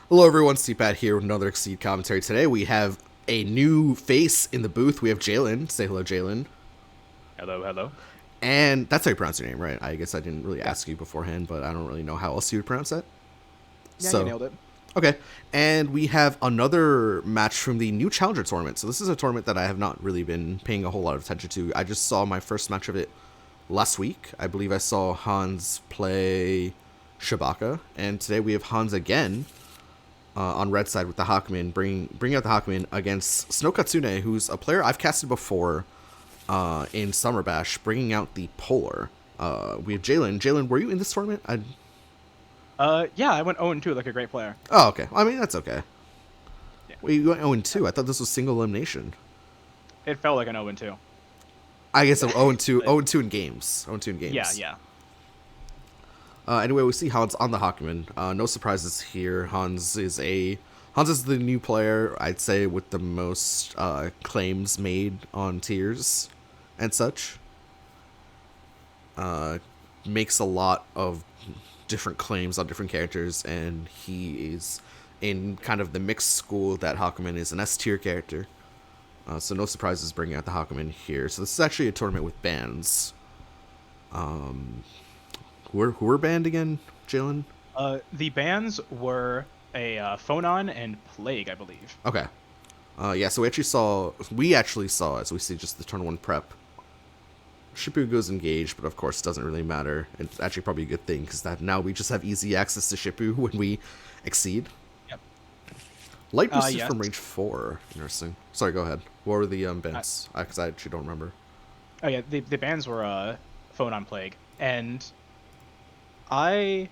Hello everyone, CPAT here with another Exceed commentary. Today we have a new face in the booth. We have Jalen. Say hello, Jalen. Hello, hello. And that's how you pronounce your name, right? I guess I didn't really Yeah, ask you beforehand, but I don't really know how else you would pronounce that. yeah, you So, nailed it. okay. And we have another match from the new Challenger tournament. So this is a tournament that I have not really been paying a whole lot of attention to. I just saw my first match of it last week. I believe I saw Hans play Shabaka, and today we have Hans again on red side with the Hakumen, bring out the Hakumen against Snow Katsune, who's a player I've casted before in Summer Bash, bringing out the Polar. We have Jalen. Jalen, were you in this tournament? Yeah, I went 0-2 like a great player. Oh, okay. I mean, that's okay. Yeah, Wait, you went 0-2. I thought this was single elimination. it felt like an 0-2. I guess I'm 0-2, But 0-2 in games. 0-2 in yeah, games. yeah. Anyway, we see Hans on the Hakumen. No surprises here. Hans is the new player, I'd say, with the most claims made on tiers and such. Makes a lot of different claims on different characters, and he is in kind of the mixed school that Hakumen is an S tier character. So no surprises bringing out the Hakumen here. So this is actually a tournament with bans. Who are banned again, Jalen? The bans were a Phonon and Plague, I believe. Okay. Yeah, so we actually saw as we see just the turn one prep. Shippu goes engaged, but of course it doesn't really matter. It's actually probably a good thing because that now we just have easy access to Shippu when we exceed. Yep. Light boosted Yes. from range 4. Interesting. Sorry, go ahead. What were the Uh, bans? Because I actually don't remember. oh yeah, the bans were Phonon Plague, and I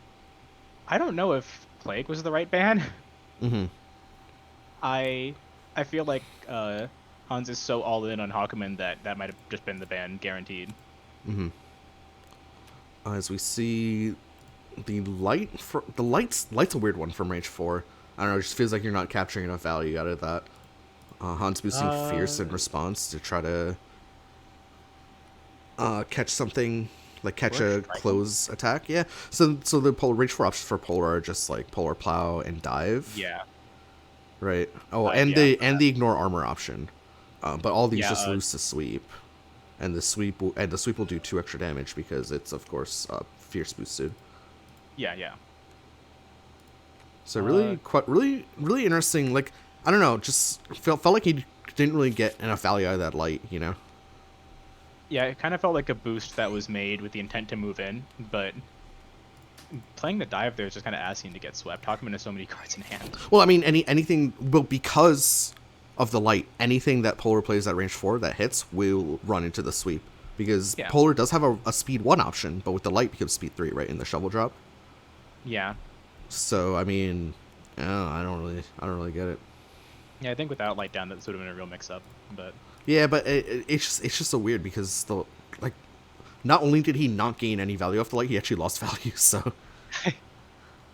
I don't know if Plague was the right ban. Mm-hmm. I I feel like Hans is so all in on Hakumen that might have just been the ban guaranteed. Mm-hmm. As we see the light's a weird one from range 4. I don't know, it just feels like you're not capturing enough value out of that. Hans boosting Fierce in Uh, response to try to catch something, like catch we're a striking. close attack. Yeah. So the range 4 options for Polar are just like Polar Plow and Dive, Yeah, right? Oh, dive. and Yeah, the Ignore Armor option. But all these yeah. just lose to Sweep, and the sweep will do 2 extra damage because it's of course Fierce boosted. Yeah, yeah. So Uh, really interesting. Like, I don't know, just felt like he didn't really get enough value out of that light. Yeah, it kind of felt like a boost that was made with the intent to move in, but playing the dive there is just kind of asking to get swept. Hakumen has so many cards in hand. Well, I mean, anything well because of the light, anything that Polar plays at range 4 that hits will run into the sweep because Yeah, Polar does have a speed 1 option, but with the light becomes speed 3, right, in the shovel drop. yeah, So I mean, I don't really get it. yeah. I think without light down, that would have been a real mix-up. But Yeah, but it's just so weird because like not only did he not gain any value off the light, he actually lost value. So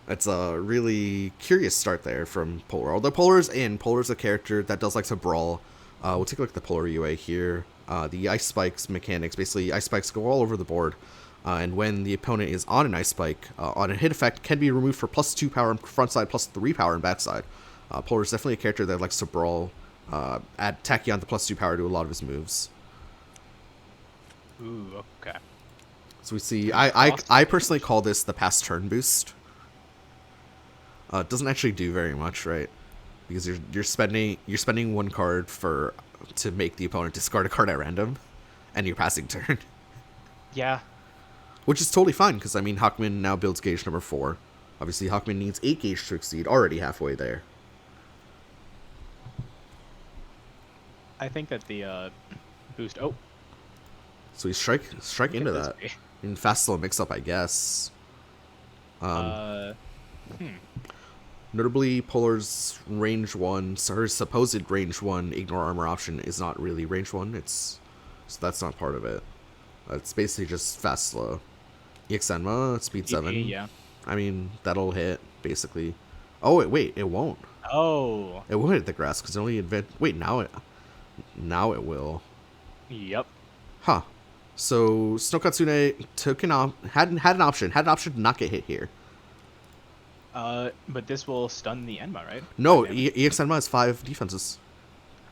it's a really curious start there from Polar. Although Polar's a character that does like to brawl. We'll take a look at the Polar UA here. The Ice Spikes mechanics, basically Ice Spikes go all over the board. And when the opponent is on an Ice Spike, on a hit effect, can be removed for +2 power in front side, +3 power in back side. Polar is definitely a character that likes to brawl, add Tachyon the +2 power to a lot of his moves. ooh, okay. So we see, Pretty I frosty personally finish. call this the pass turn boost. It doesn't actually do very much, right? Because you're spending 1 card to make the opponent discard a card at random, and you're passing turn, Yeah, which is totally fine because I mean Hawkman now builds gauge number 4. Obviously, Hawkman needs 8 gauge to exceed, already halfway there. I think that the boost. Oh, So we strike look into at this that. be. In fast slow mix up, I guess. Um, Uh, hmm. Notably, Polar's range 1, so her supposed range 1 ignore armor option is not really range 1. So that's not part of it. It's basically just fast slow. EXenma, speed DP, 7. yeah. I mean, that'll hit, basically. Oh, wait, it won't. Oh, It won't hit the grass, because it only wait, now it will. yep. Huh. So, Snow Katsune had an option to not get hit here. But this will stun the Enma, right? No, EX Enma has 5 defenses.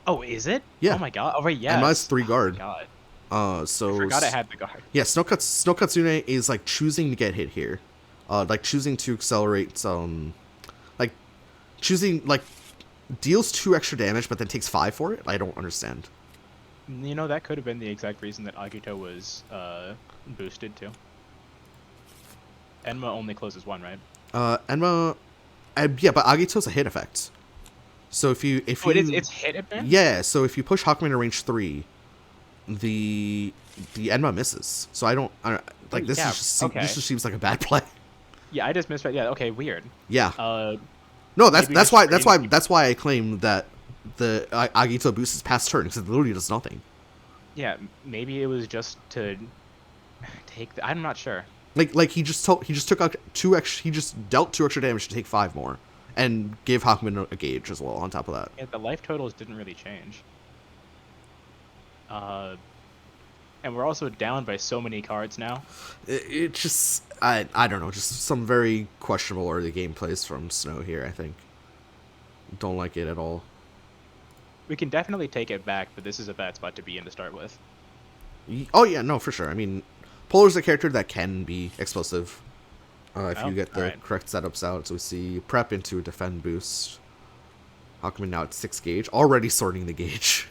Oh, is it? Oh Yeah, my god. Oh, right, Enma has yes. 3 Oh my guard. god. I So forgot it had the guard. yeah, Snow Katsune is like choosing to get hit here, like choosing to accelerate. Like choosing like deals 2 extra damage, but then takes 5 for it. I don't understand. You know, that could have been the exact reason that Agito was boosted too. Enma only closes 1, right? Enma, yeah, but Agito's a hit effect. So if you Oh, it's hit advantage? yeah, so if you push Hakumen to range 3, the Enma misses. So I don't Oh like this yeah. is just Okay. this just seems like a bad play. Yeah, I just misread. Yeah. Okay. Weird. Yeah. Uh, No, maybe just trading people. that's why I claim that the Agito boost is past turn because it literally does nothing. Yeah. Maybe it was just to take. I'm not sure. Like he just took out 2 extra, he just dealt 2 extra damage to take 5 more, and gave Hakumen a gauge as well on top of that. Yeah, the life totals didn't really change. And we're also down by so many cards now. It just I don't know, just some very questionable early gameplays from Snow here. I think don't like it at all. We can definitely take it back, but this is a bad spot to be in to start with. Oh yeah, no, for sure. I mean, Polar's a character that can be explosive if you get the alright. correct setups out. So we see prep into a defend boost. Hakumen now at 6 gauge, already sorting the gauge.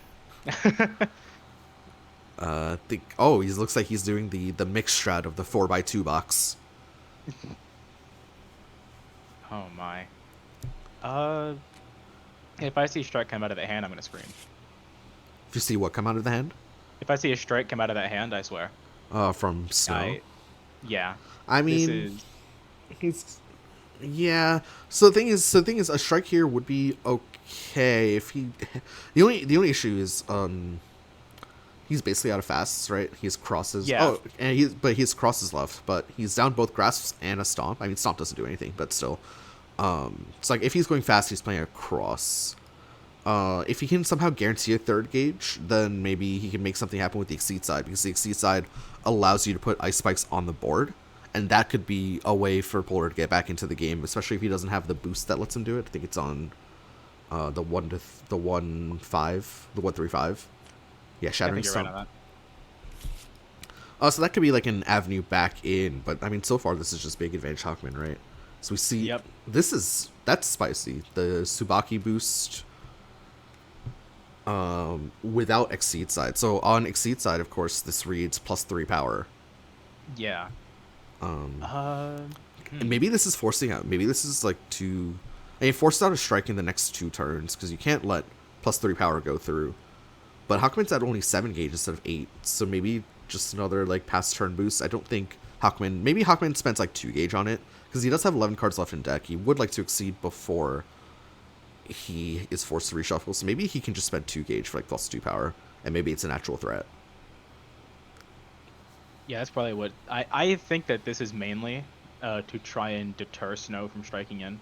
He looks like he's doing the mix strat of the 4x2 box. Oh my. If I see strike come out of the hand, I'm gonna scream. If you see what come out of the hand, If I see a strike come out of that hand, I swear. from Snow. Yeah. I This mean, is he's yeah. So the thing is, a strike here would be okay if he. The only issue is he's basically out of fasts, right? He has crosses. Yeah. Oh, and he has crosses left, but he's down both grasps and a stomp. I mean, stomp doesn't do anything, but still. It's like if he's going fast, he's playing a cross. If he can somehow guarantee a 3rd gauge, then maybe he can make something happen with the Exceed side, because the Exceed side allows you to put ice spikes on the board, and that could be a way for Polar to get back into the game, especially if he doesn't have the boost that lets him do it. I think it's on the 135. Yeah, I Shattering think you're right Stomp. on that. So that could be like an avenue back in, but I mean, so far this is just big advantage Hawkman, right? So we see Yep. that's spicy. The Tsubaki boost without Exceed side. So on Exceed side, of course, this reads +3 power. Yeah. And maybe this is forcing out. Maybe this is like forced out a strike in the next 2 turns because you can't let +3 power go through. But Hawkman's at only 7 gauge instead of 8, so maybe just another like past turn boost. I don't think maybe Hawkman spends like 2 gauge on it because he does have 11 cards left in deck. He would like to exceed before he is forced to reshuffle, so maybe he can just spend 2 gauge for like +2 power, and maybe it's an actual threat. Yeah, that's probably what I think that this is mainly to try and deter Snow from striking in.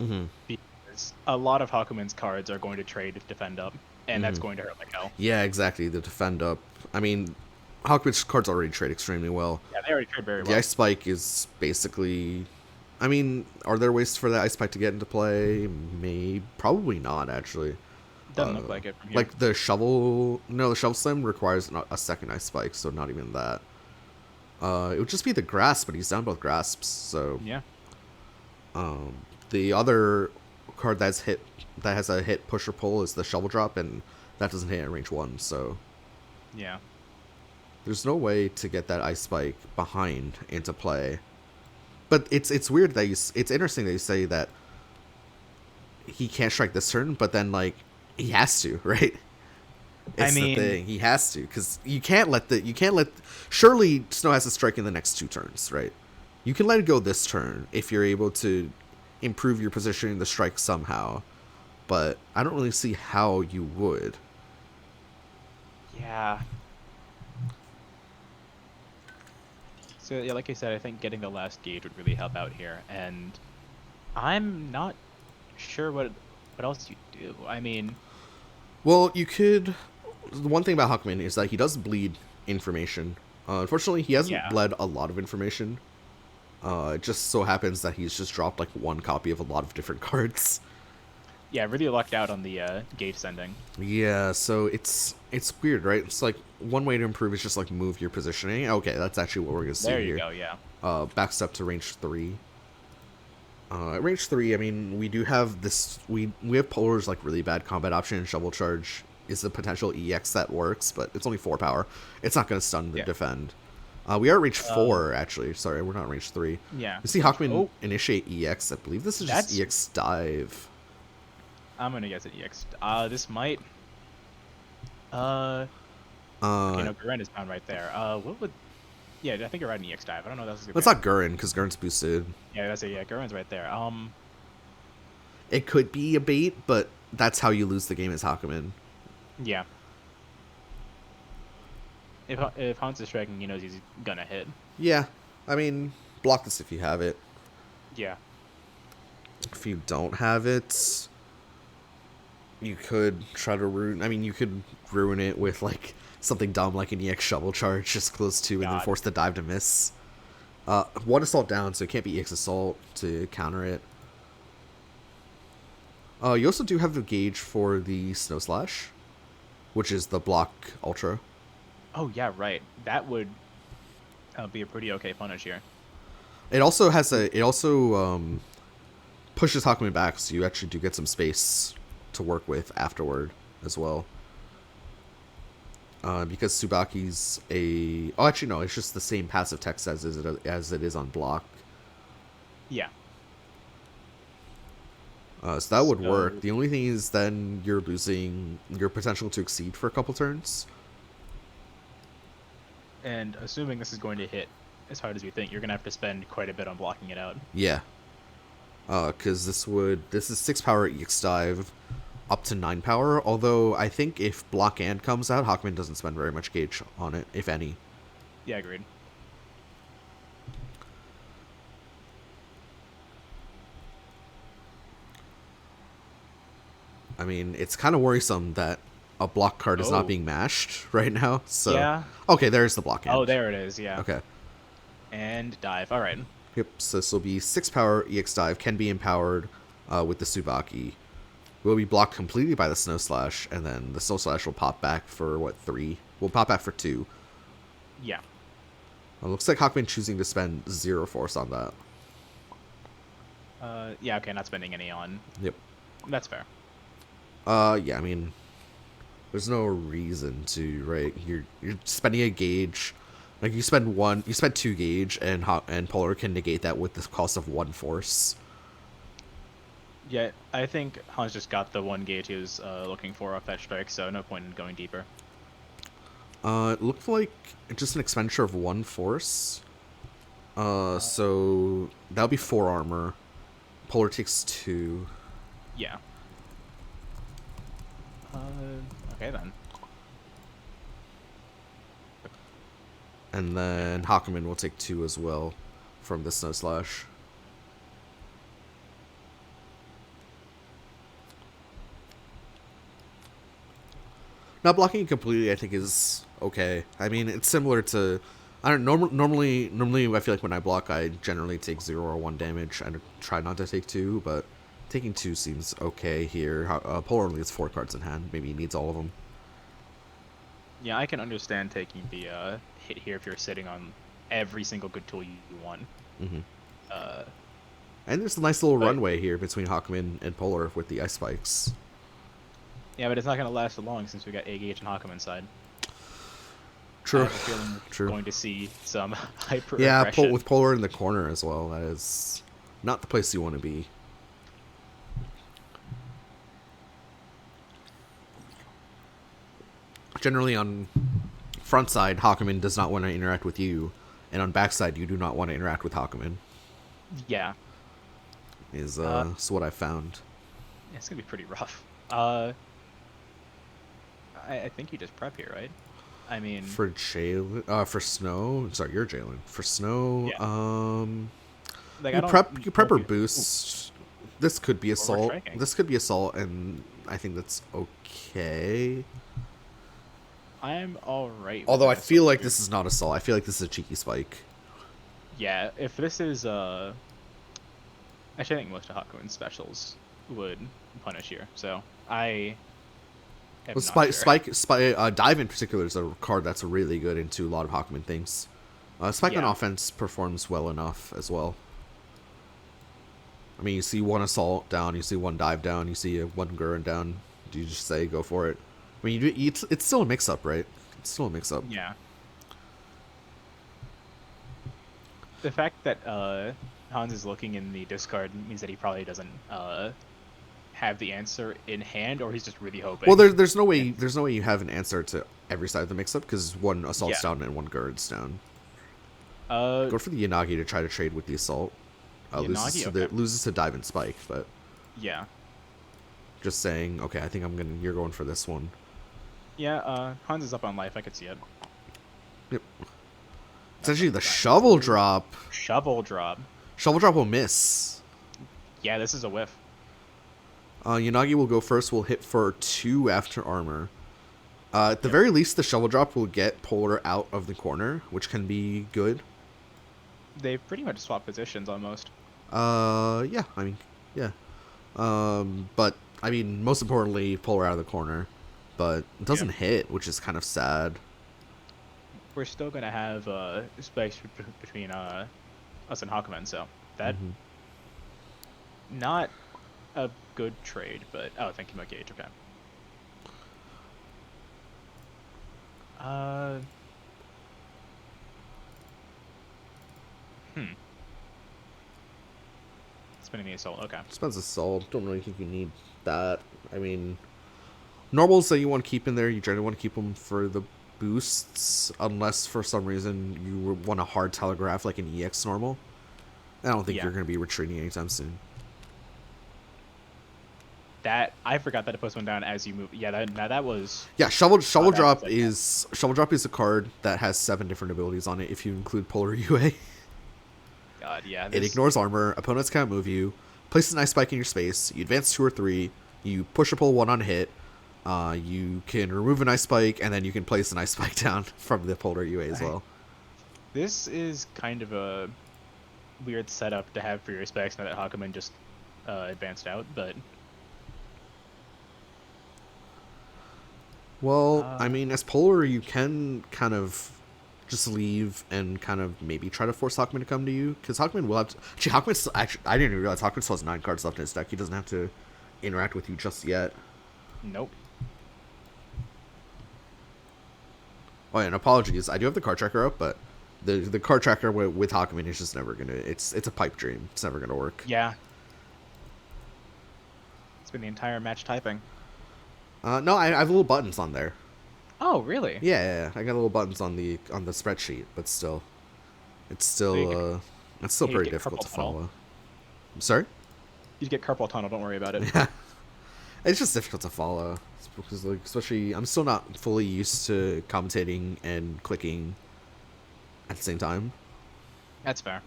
Mm-hmm. Because a lot of Hakumen's cards are going to trade if defend up, and that's going to hurt like hell. Yeah, exactly. The defend up. I mean, Hawkman's cards already trade extremely well. Yeah, they already trade very The well. Ice Spike is basically. I mean, are there ways for the Ice Spike to get into play? Maybe, probably not, actually. Doesn't look like it from here. Like the shovel. No, the shovel slam requires a second Ice Spike, so not even that. It would just be the grasp, but he's down both grasps, so. Yeah. The other card that has a hit push or pull is the shovel drop, and that doesn't hit at range 1, so. Yeah. There's no way to get that Ice Spike behind into play. But it's weird that it's interesting that you say that he can't strike this turn, but then like he has to, right? It's the thing. He has to, because you can't let surely Snow has to strike in the next 2 turns, right? You can let it go this turn if you're able to improve your position in the strike somehow, but I don't really see how you would. Yeah. So yeah, like I said, I think getting the last gauge would really help out here, and I'm not sure what else you do. I mean, Well, you could. The one thing about Huckman is that he does bleed information. Unfortunately, he hasn't bled a lot of information. It just so happens that he's just dropped like one copy of a lot of different cards. Yeah, really lucked out on the gauge sending. Yeah, so it's weird, right? It's like one way to improve is just like move your positioning. Okay, that's actually what we're gonna see There you here. go, yeah. Backstep to range 3. At range 3, I mean, we do have this. We have Polar's like really bad combat option, and Shovel Charge is a potential EX that works, but it's only 4 power. It's not going to stun the Yeah. defend. We are at range 4, actually. Sorry, we're not at range 3. Yeah. You see Hawkman Oh, initiate EX. I believe this is just that's... EX dive. I'm gonna guess it EX. This might... Okay, no, Garen is down right there. What would... Yeah, I think you're right in EX dive. I don't know if that's a good That's pick. not Gurren, because Gurren's boosted. Yeah, that's it. Yeah, Garen's right there. It could be a bait, but that's how you lose the game as Hawkman. Yeah. If Hans is striking, he knows he's gonna hit. Yeah, I mean, block this if you have it. Yeah. If you don't have it, you could try to ruin. I mean, you could ruin it with like something dumb like an EX Shovel Charge just close to, and then force the dive to miss. One assault down, so it can't be EX assault to counter it. You also do have the gauge for the Snow Slash, which is the block ultra. Oh yeah, right. That would be a pretty okay punish here. It also has a. It also pushes Hawkman back, so you actually do get some space to work with afterward as well. Because Tsubaki's a... Oh, actually, no. It's just the same passive text as it is on block. Yeah. So that would work. The only thing is then you're losing your potential to exceed for a couple turns. And assuming this is going to hit as hard as we think, you're going to have to spend quite a bit on blocking it out. Yeah. Because this is 6 power EX dive, up to 9 power, although I think if block and comes out, Hawkman doesn't spend very much gauge on it, if any. Yeah, agreed. I mean, it's kind of worrisome that a block card is not being mashed right now. So yeah. Okay, there's the block end. Oh, there it is, yeah. Okay. And dive. All right. Yep, so this will be 6 power EX dive, can be empowered with the Tsubaki. Will be blocked completely by the Snow Slash, and then the Snow Slash will pop back for, what, 3? Will pop back for 2. Yeah. Looks like Hawkman choosing to spend 0 force on that. Yeah, okay, not spending any on. Yep. That's fair. Yeah, I mean, there's no reason to, right? You're spending a gauge. Like, you spend 2 gauge, and Polar can negate that with the cost of 1 force. Yeah, I think Hans just got the 1 gauge he was looking for off that strike, so no point in going deeper. It looked like just an expenditure of 1 force. So that'll be 4 armor. Polar takes 2. Yeah. Okay then. And then Hawkman will take 2 as well from the Snow Slash. Not blocking it completely, I think, is okay. I mean, it's similar to... I don't normally I feel like when I block, I generally take 0 or 1 damage. I try not to take 2, but taking 2 seems okay here. Polar only has 4 cards in hand. Maybe he needs all of them. Yeah, I can understand taking the hit here if you're sitting on every single good tool you want. Mm-hmm. And there's a nice little but, runway here between Hawkman and Polar with the ice spikes. Yeah, but it's not going to last so long since we got A-Gauge and Hawkman inside. True. I have a feeling we're going to see some hyper Yeah, aggression. with Polar in the corner as well. That is not the place you want to be. Generally, on front side, Hawkman does not want to interact with you, and on backside, you do not want to interact with Hawkman. Yeah. Is what I found. Yeah, it's gonna be pretty rough. I think you just prep here, right? I mean, for Jalen, for Snow. Sorry, you're Jalen. For Snow, yeah. Like, you prep or boost. This could be assault. This could be assault, and I think that's okay. I'm all right. Although I feel like this is not assault. I feel like this is a cheeky spike. Yeah, if this is actually I think most of Hakuin's specials would punish here, so I Well, am not sure. Dive in particular is a card that's really good into a lot of Hakumen things. Spike on Yeah. offense performs well enough as well. I mean, you see one assault down, you see one dive down, you see one Gurren down. Do you just say go for it? I mean, it's still a mix-up, right? It's still a mix-up. Yeah. The fact that Hans is looking in the discard means that he probably doesn't have the answer in hand, or he's just really hoping. Well, there's no way you have an answer to every side of the mix-up because one assault's Yeah. down and one Gurren's down. Uh, Go for the Yanagi to try to trade with the assault. Yanagi, okay. Loses to dive and spike, but Yeah. just saying, okay, I think you're going for this one. Yeah, Hans is up on life, I could see it. Yep. It's actually the shovel drop. Shovel drop. Shovel drop will miss. Yeah, this is a whiff. Yanagi will go first. Will hit for 2 after armor. At the very least, the shovel drop will get Polar out of the corner, which can be good. They pretty much swap positions almost. Yeah, I mean, yeah. But, I mean, most importantly, Polar out of the corner. But it doesn't hit, which is kind of sad. We're still gonna have spikes between us and Hakumen, so that not a good trade, but thank you, my gauge. Okay. Spinning the assault. Okay. Spends assault. Don't really think you need that. I mean, normals that you want to keep in there, you generally want to keep them for the boosts, unless for some reason you want a hard telegraph like an EX normal. I don't think you're going to be retreating anytime soon. That I forgot that it puts one down as you move. Yeah, that was. Yeah, shovel drop is a card that has 7 different abilities on it if you include Polar UA. God, yeah. It ignores armor. Opponents can't move you. Places an ice spike in your space. You advance 2 or 3. You push or pull 1 on hit. You can remove an ice spike, and then you can place an ice spike down from the Polar UA as well. This is kind of a weird setup to have for your specs now that Hakumen just advanced out, but. Well, I mean, as Polar, you can kind of just leave and kind of maybe try to force Hakumen to come to you, because Hakumen will have to... Actually, I didn't even realize Hakumen still has 9 cards left in his deck. He doesn't have to interact with you just yet. Nope. Oh, yeah, and apologies. I do have the card tracker up, but the card tracker with Hakumen is just never going to... It's a pipe dream. It's never going to work. Yeah. It's been the entire match typing. No, I have little buttons on there. Oh, really? Yeah, I got little buttons on the spreadsheet, but still, it's still pretty difficult to follow. I'm sorry? You get carpal tunnel. Don't worry about it. Yeah, it's just difficult to follow. It's because, like, especially I'm still not fully used to commentating and clicking at the same time. That's fair.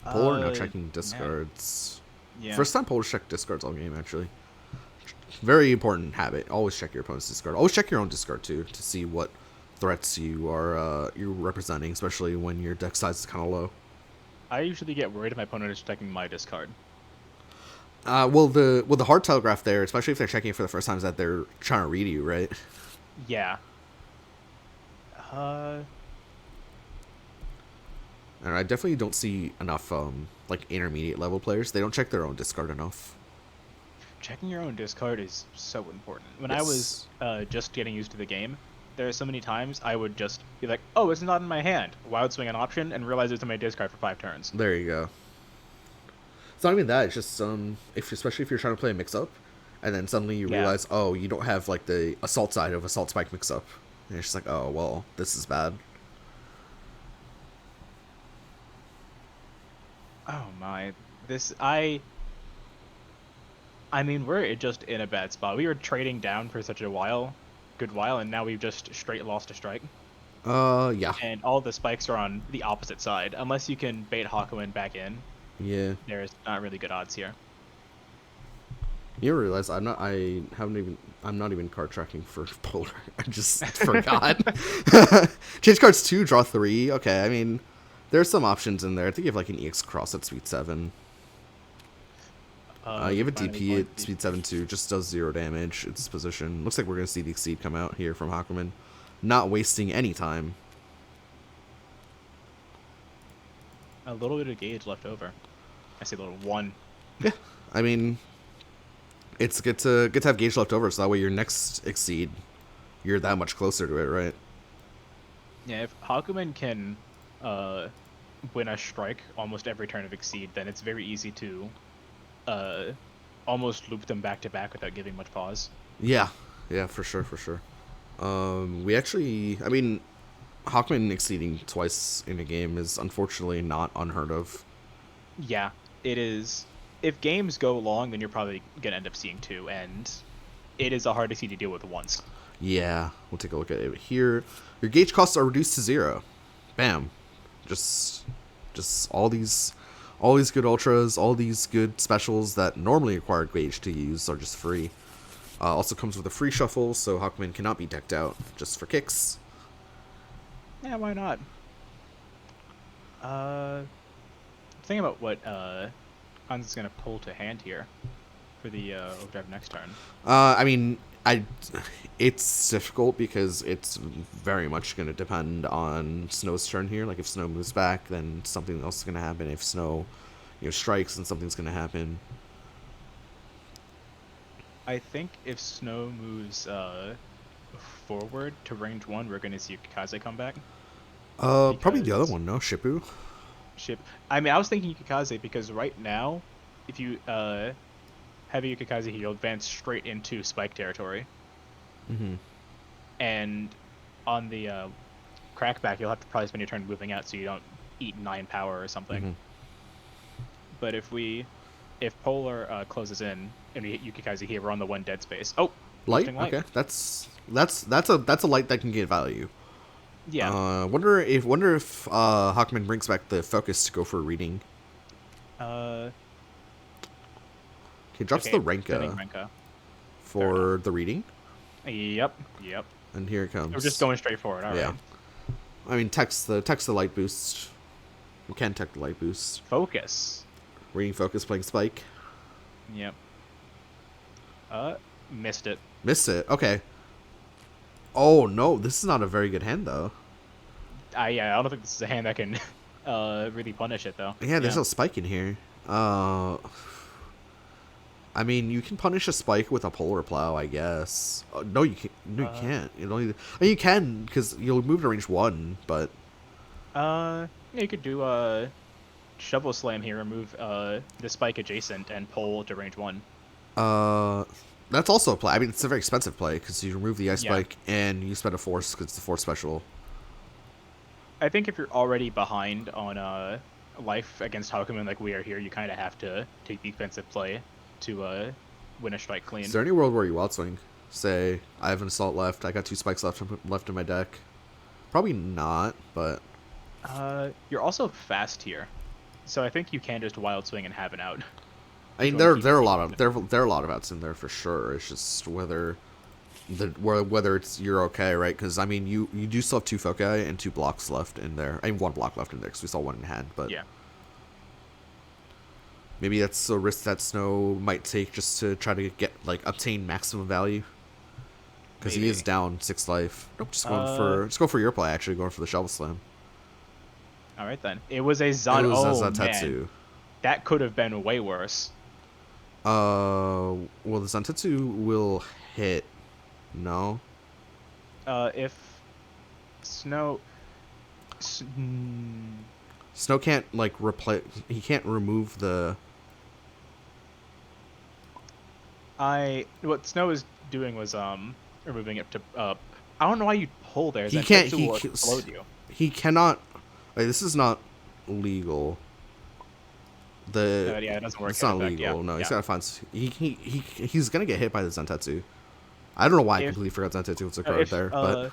Polar now checking discards. Yeah. First time Polar checked discards all game, actually. Very important habit. Always check your opponent's discard. Always check your own discard too to see what threats you're representing, especially when your deck size is kind of low. I usually get worried if my opponent is checking my discard. Well, the hard telegraph there, especially if they're checking it for the first time, is that they're trying to read you, right? Yeah. And I definitely don't see enough like intermediate level players. They don't check their own discard enough. Checking your own discard is so important. When I was just getting used to the game, there are so many times I would just be like, oh, it's not in my hand. Wild swing an option and realize it's in my discard for 5 turns. There you go. It's not even that. It's just especially if you're trying to play a mix-up, and then suddenly you realize, oh, you don't have like the assault side of assault spike mix-up. And it's just like, oh, well, this is bad. Oh my, I mean, we're just in a bad spot. We were trading down for such a good while, and now we've just straight lost a strike. Yeah. And all the spikes are on the opposite side. Unless you can bait Hakuin back in. Yeah. There's not really good odds here. You realize I'm not even card tracking for Polar. I just forgot. Change cards 2, draw 3. Okay, I mean, there's some options in there. I think you have like an EX cross at speed 7. You have a Finally DP going at to speed 7 too. Just does 0 damage. Its position. Looks like we're gonna see the Exceed come out here from Hakumen. Not wasting any time. a little bit of gauge left over. I see a little one. Yeah, I mean, it's good to have gauge left over, so that way your next Exceed, you're that much closer to it, right? Yeah, if Hakumen can win a strike almost every turn of Exceed, then it's very easy to uh, almost loop them back to back without giving much pause. Yeah, yeah, for sure, for sure. We actually, I mean, Hawkman exceeding twice in a game is unfortunately not unheard of. Yeah, it is. If games go long, then you're probably gonna end up seeing 2, and it is a hard Exceed to deal with once. Yeah, we'll take a look at it here. Your gauge costs are reduced to 0. Bam. Just all these good ultras, all these good specials that normally require gauge to use are just free. Also comes with a free shuffle, so Hawkman cannot be decked out just for kicks. Yeah, why not? Think about what Hans is gonna pull to hand here for the overdrive next turn. I mean, it's difficult because it's very much going to depend on Snow's turn here. Like if Snow moves back, then something else is going to happen. If Snow, strikes, then something's going to happen. I think if Snow moves forward to range 1, we're gonna see Yukikaze come back. Probably the other Because one, no, Shippu. ship. I mean, I was thinking Yukikaze because right now, if you have a Yukikaze, he'll advance straight into Spike territory, Mm-hmm. and on the crackback, you'll have to probably spend your turn moving out so you don't eat 9 power or something. Mm-hmm. But if Polar closes in and we hit Yukikaze here, we're on the 1 dead space. Oh, Light? light. Okay, that's a light that can get value. Yeah. Wonder if Hawkman brings back the focus to go for a reading. Uh. He drops Okay. the Renka Renka. for the reading, Yep. and here it comes. We're just going straight forward. All right. Yeah. I mean, text the light boost. We can tech the light boost. Focus. Reading focus, playing spike. Yep. Missed it. Missed it. Okay. Oh no, this is not a very good hand though. Yeah, I don't think this is a hand that can really punish it though. Yeah, there's no spike in here. I mean, you can punish a spike with a polar plow, I guess. No, you can't. No, you can't. You can because you'll move to range 1, but yeah, you could do a shovel slam here, remove the spike adjacent, and pull to range 1. that's also a play. I mean, it's a very expensive play because you remove the ice Yeah. spike and you spend a force because it's the force special. I think if you're already behind on life against Hakumen like we are here, you kind of have to take the expensive play to win a strike clean. Is there any world where you wild swing? Say, I have an assault left. I got 2 spikes left in my deck. Probably not, but You're also fast here, so I think you can just wild swing and have an out. I mean there are a lot of outs in there for sure. It's just whether it's you're okay, right? Because I mean you do still have 2 foci and 2 blocks left in there. I mean 1 block left in there because we saw 1 in hand, but Yeah. maybe that's a risk that Snow might take just to try to get obtain maximum value. Because he is down 6 life. Nope, just go for your play. Actually, going for the shovel slam. All right then. It was a Zan. It was Oh a Zantetsu. man, that could have been way worse. Well, the Zantetsu will hit. No. If Snow. Snow can't replace. He can't remove the. What Snow is doing was removing it to I don't know why you'd pull there. He That can't. Tetsu will explode you. He cannot. This is not legal. Yeah, it doesn't work. It's not in legal. Effect. No, Yeah. he's gotta find. He's gonna get hit by the Zantetsu. I don't know why I completely forgot Zantetsu was a card there, but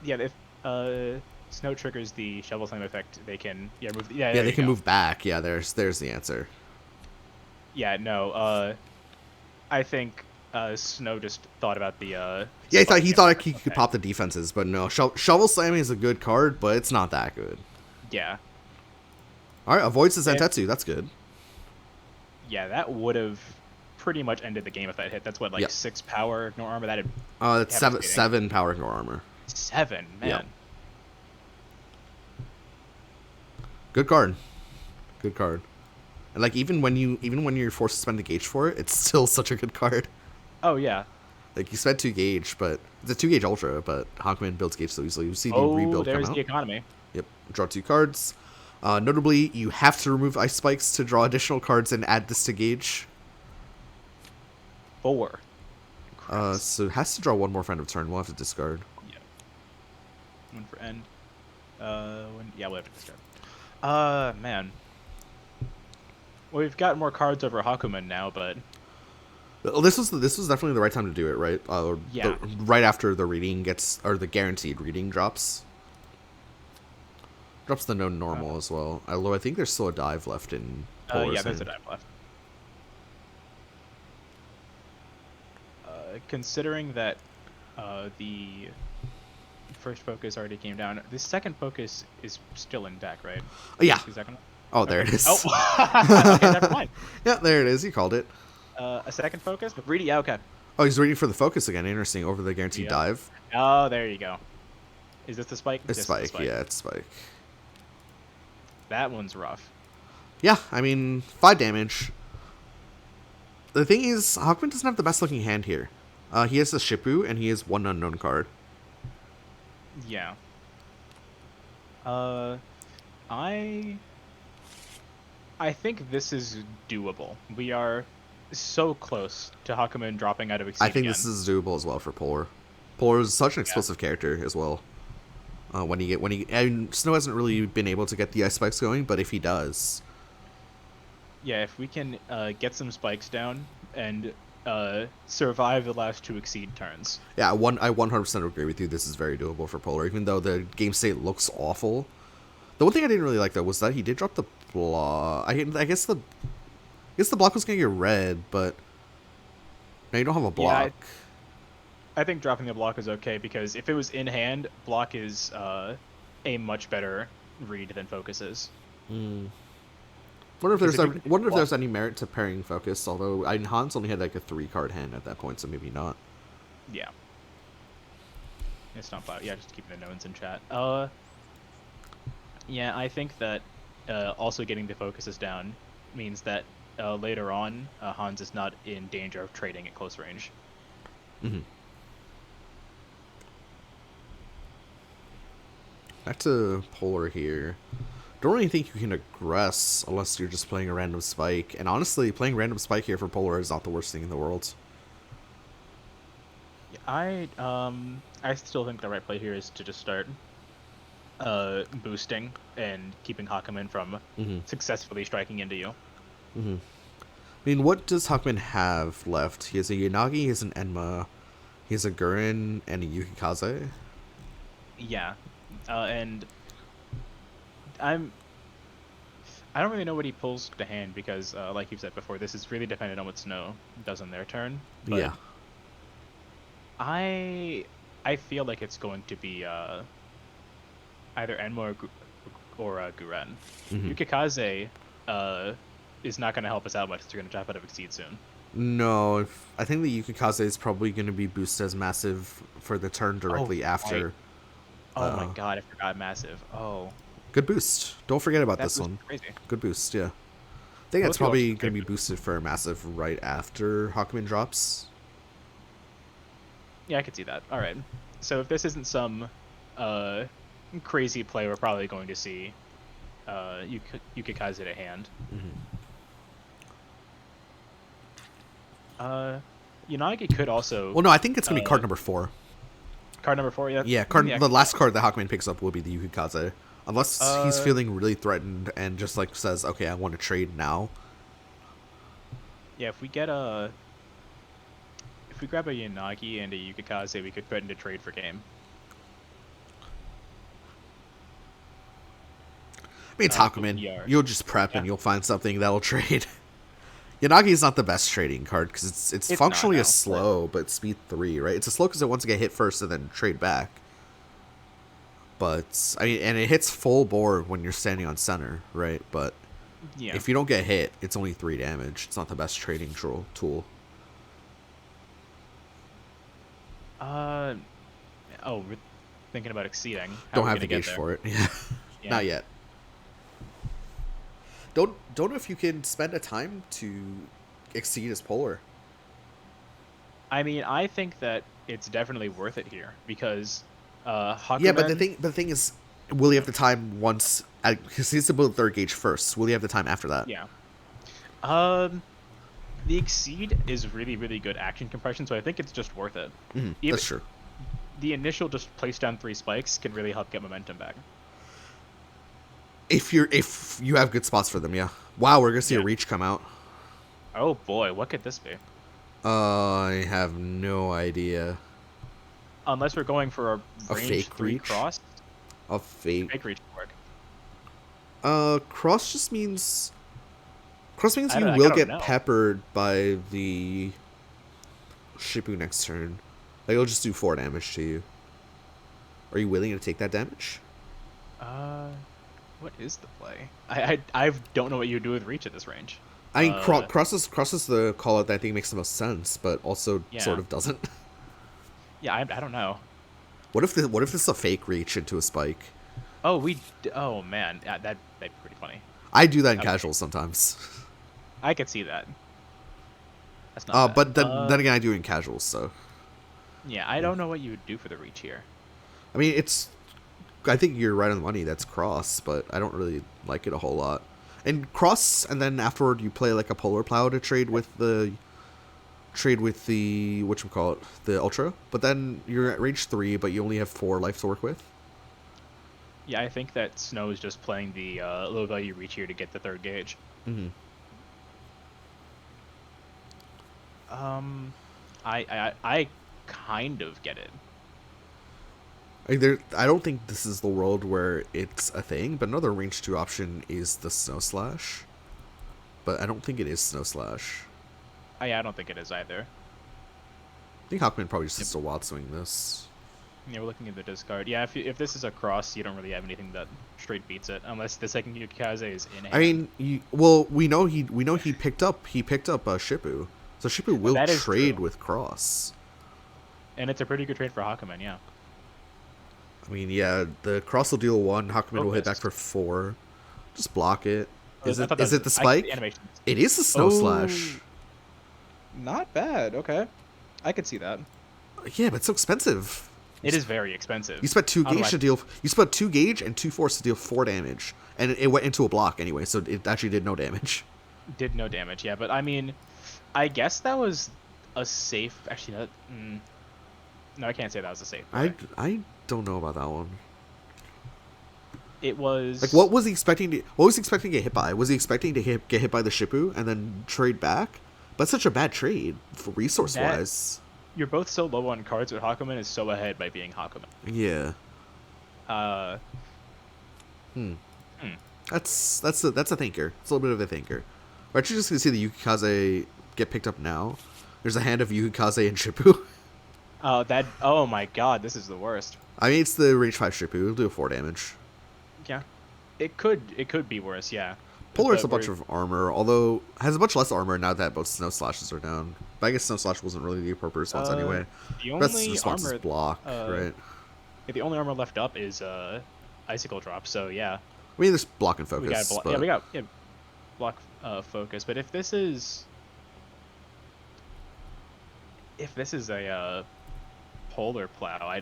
yeah, if Snow triggers the shovel slam effect, they can move. yeah, they can move back. Yeah, there's the answer. Yeah, no. I think Snow just thought about the Yeah, spike. he thought he could pop the defenses, but no. Shovel Slamming is a good card, but it's not that good. Yeah. All right, avoids the If, Zentetsu. That's good. yeah, that would have pretty much ended the game if that hit. That's what, like Yep. 6 power, no armor. That'd It's seven power ignore armor. 7, man. Yep. Good card. Good card. And like even when you're forced to spend a gauge for it, it's still such a good card. Oh yeah. Like you spent 2 gauge, but it's a 2 gauge ultra, but Hawkman builds gauge so easily. You see the Oh, rebuild come there's out. the economy. Yep. Draw 2 cards. Notably, you have to remove ice spikes to draw additional cards and add this to gauge. 4. So it has to draw 1 more for end of turn. We'll have to discard. Yeah. 1 for end. Yeah, we'll have to discard. Man. Well, we've got more cards over Hakumen now, but Well, this was definitely the right time to do it, right? Yeah. Right after the reading gets, or the guaranteed reading drops. Drops the known normal as well. Although I think there's still a dive left in Polar's yeah, there's a hand. dive left. Considering that the first focus already came down, the second focus is still in deck, right? Yeah. Is that gonna... Oh, there it is. Oh, okay, never mind. Yeah, there it is. You called it. A second focus, but greedy. Yeah, okay. Oh, he's waiting for the focus again. Interesting. Over the guaranteed Yeah. dive. Oh, there you go. Is this the spike? It's This is the spike. Yeah, it's spike. That one's rough. Yeah, I mean, 5 damage. The thing is, Hawkman doesn't have the best looking hand here. He has the Shippu, and he has 1 unknown card. Yeah. I think this is doable. We are so close to Hakumen dropping out of Exceed I think again. this is doable as well for Polar. Polar is such an explosive character as well. And Snow hasn't really been able to get the ice spikes going, but if he does, Yeah, if we can get some spikes down and survive the last 2 Exceed turns. yeah, I 100% agree with you. This is very doable for Polar, even though the game state looks awful. The one thing I didn't really like though was that he did drop the block. I guess the block was gonna get red, but now you don't have a block. I think dropping the block is okay because if it was in hand, block is a much better read than focus is. Wonder if Because if you can there's any merit to pairing focus. Although Hans only had like a 3-card hand at that point, so maybe not. Yeah. It's not bad. Yeah, just keeping the knowns in chat. Yeah, I think that also getting the focuses down means that later on, Hans is not in danger of trading at close range. Mm-hmm. Back to Polar here. Don't really think you can aggress unless you're just playing a random spike. And honestly, playing random spike here for Polar is not the worst thing in the world. I still think the right play here is to just start boosting and keeping Hakumen from successfully striking into you. I mean, what does Hawkman have left? He has a Yanagi, he has an Enma, he has a Gurren, and a Yukikaze. Yeah, and I don't really know what he pulls to hand because, like you've said before, this is really dependent on what Snow does on their turn. But Yeah. I feel like it's going to be either Enma or Gurren. Yukikaze is not going to help us out much. They're going to drop out of Exceed soon. No, I think the Yukikaze is probably going to be boosted as massive for the turn directly after. Right. Oh my god, I forgot massive. Oh. Good boost. Don't forget about this one. Crazy. Good boost, yeah. I think it's probably going to be boosted for massive right after Hawkman drops. Yeah, I could see that. All right. So if this isn't some crazy play, we're probably going to see Yukikaze to hand. Yanagi could also... Well, no, I think it's going to be card number 4. Card number 4, yeah? Yeah, the last card that Hawkman picks up will be the Yukikaze. Unless he's feeling really threatened and just like says, okay, I want to trade now. Yeah, if we get a... If we grab a Yanagi and a Yukikaze, we could threaten to trade for game. I mean, it's Hawkman. PR. You'll just prep and you'll find something that'll trade. Yanagi is not the best trading card because it's It's not functionally a now, slow, but speed 3, right? It's a slow because it wants to get hit first and then trade back. But I mean, and it hits full bore when you're standing on center, right? But yeah. if you don't get hit, it's only 3 damage. It's not the best trading tool. We're thinking about exceeding. How Don't are we have gonna the get gauge there? for it. Yeah, Yeah. not yet. Don't know if you can spend a time to exceed his polar. I mean, I think that it's definitely worth it here because Yeah, but Hakumen. the thing is, will he have the time once? Because he needs to build third gauge first. Will he have the time after that? Yeah. Um, the exceed is really, really good action compression, so I think it's just worth it. Even That's true. the initial just place down 3 spikes can really help get momentum back. If you have good spots for them, yeah. Wow, we're gonna see a Yeah. reach come out. Oh boy, what could this be? I have no idea. Unless we're going for a A range fake 3 reach? cross, A fake. fake reach would work. Cross just means. Cross means I you don't, will I don't get know. peppered by the Shippu next turn. Like, it'll just do 4 damage to you. Are you willing to take that damage? Uh, what is the play? I don't know what you would do with reach at this range. I mean, cross is the call out that I think makes the most sense, but also Yeah. sort of doesn't. Yeah, I don't know. What if this is a fake reach into a spike? Oh, oh man, that'd be pretty funny. I do that in Okay. casual sometimes. I could see that. That's not bad. But then again, I do it in casuals, so. Yeah, I don't know what you would do for the reach here. I mean, I think you're right on the money. That's cross, but I don't really like it a whole lot. And cross, and then afterward you play like a polar plow to trade with the whatchamacallit, the ultra. But then you're at range 3, but you only have 4 life to work with. Yeah, I think that Snow is just playing the low value reach here to get the third gauge. Mm-hmm. I kind of get it. I don't think this is the world where it's a thing, but another range 2 option is the Snow Slash. But I don't think it is Snow Slash. I don't think it is either. I think Hawkman probably just has to wild swing this. Yeah, we're looking at the discard. Yeah, if this is a cross, you don't really have anything that straight beats it, unless the second Yukikaze is in hand. I mean, we know he picked up Shippu, so Shippu will trade true. with cross. And it's a pretty good trade for Hakumen, yeah. I mean, yeah, the cross will deal 1. Hakumen will hit back for 4. Just block it. Is it the spike? It is the Snow Slash. Not bad. Okay, I could see that. Yeah, but it's so expensive. It is very expensive. You spent 2 gauge to deal. You spent 2 gauge and 2 force to deal 4 damage, and it went into a block anyway, so it actually did no damage. Did no damage, yeah. But I mean, I guess that was a safe. Actually, no, I can't say that was a safe play. I don't know about that one. It was like, what was he expecting to get hit by? Was he expecting to get hit by the Shippu and then trade back? But it's such a bad trade for resource wise. You're both so low on cards, but Hakumen is so ahead by being Hakumen. Yeah. That's a thinker. It's a little bit of a thinker. We're actually just gonna see the Yukikaze get picked up now. There's a hand of Yukikaze and Shippu. Oh my god, this is the worst. I mean, it's the range 5 Shippu. It'll do 4 damage. Yeah, it could be worse. Yeah. Polar has a bunch of armor, although has a much less armor now that both Snow Slashes are down. But I guess Snow Slash wasn't really the appropriate response anyway. The only Best response is block, right? Yeah, the only armor left up is Icicle Drop. So yeah. I mean, there's block and focus. We got block focus. But if this is a polar plow,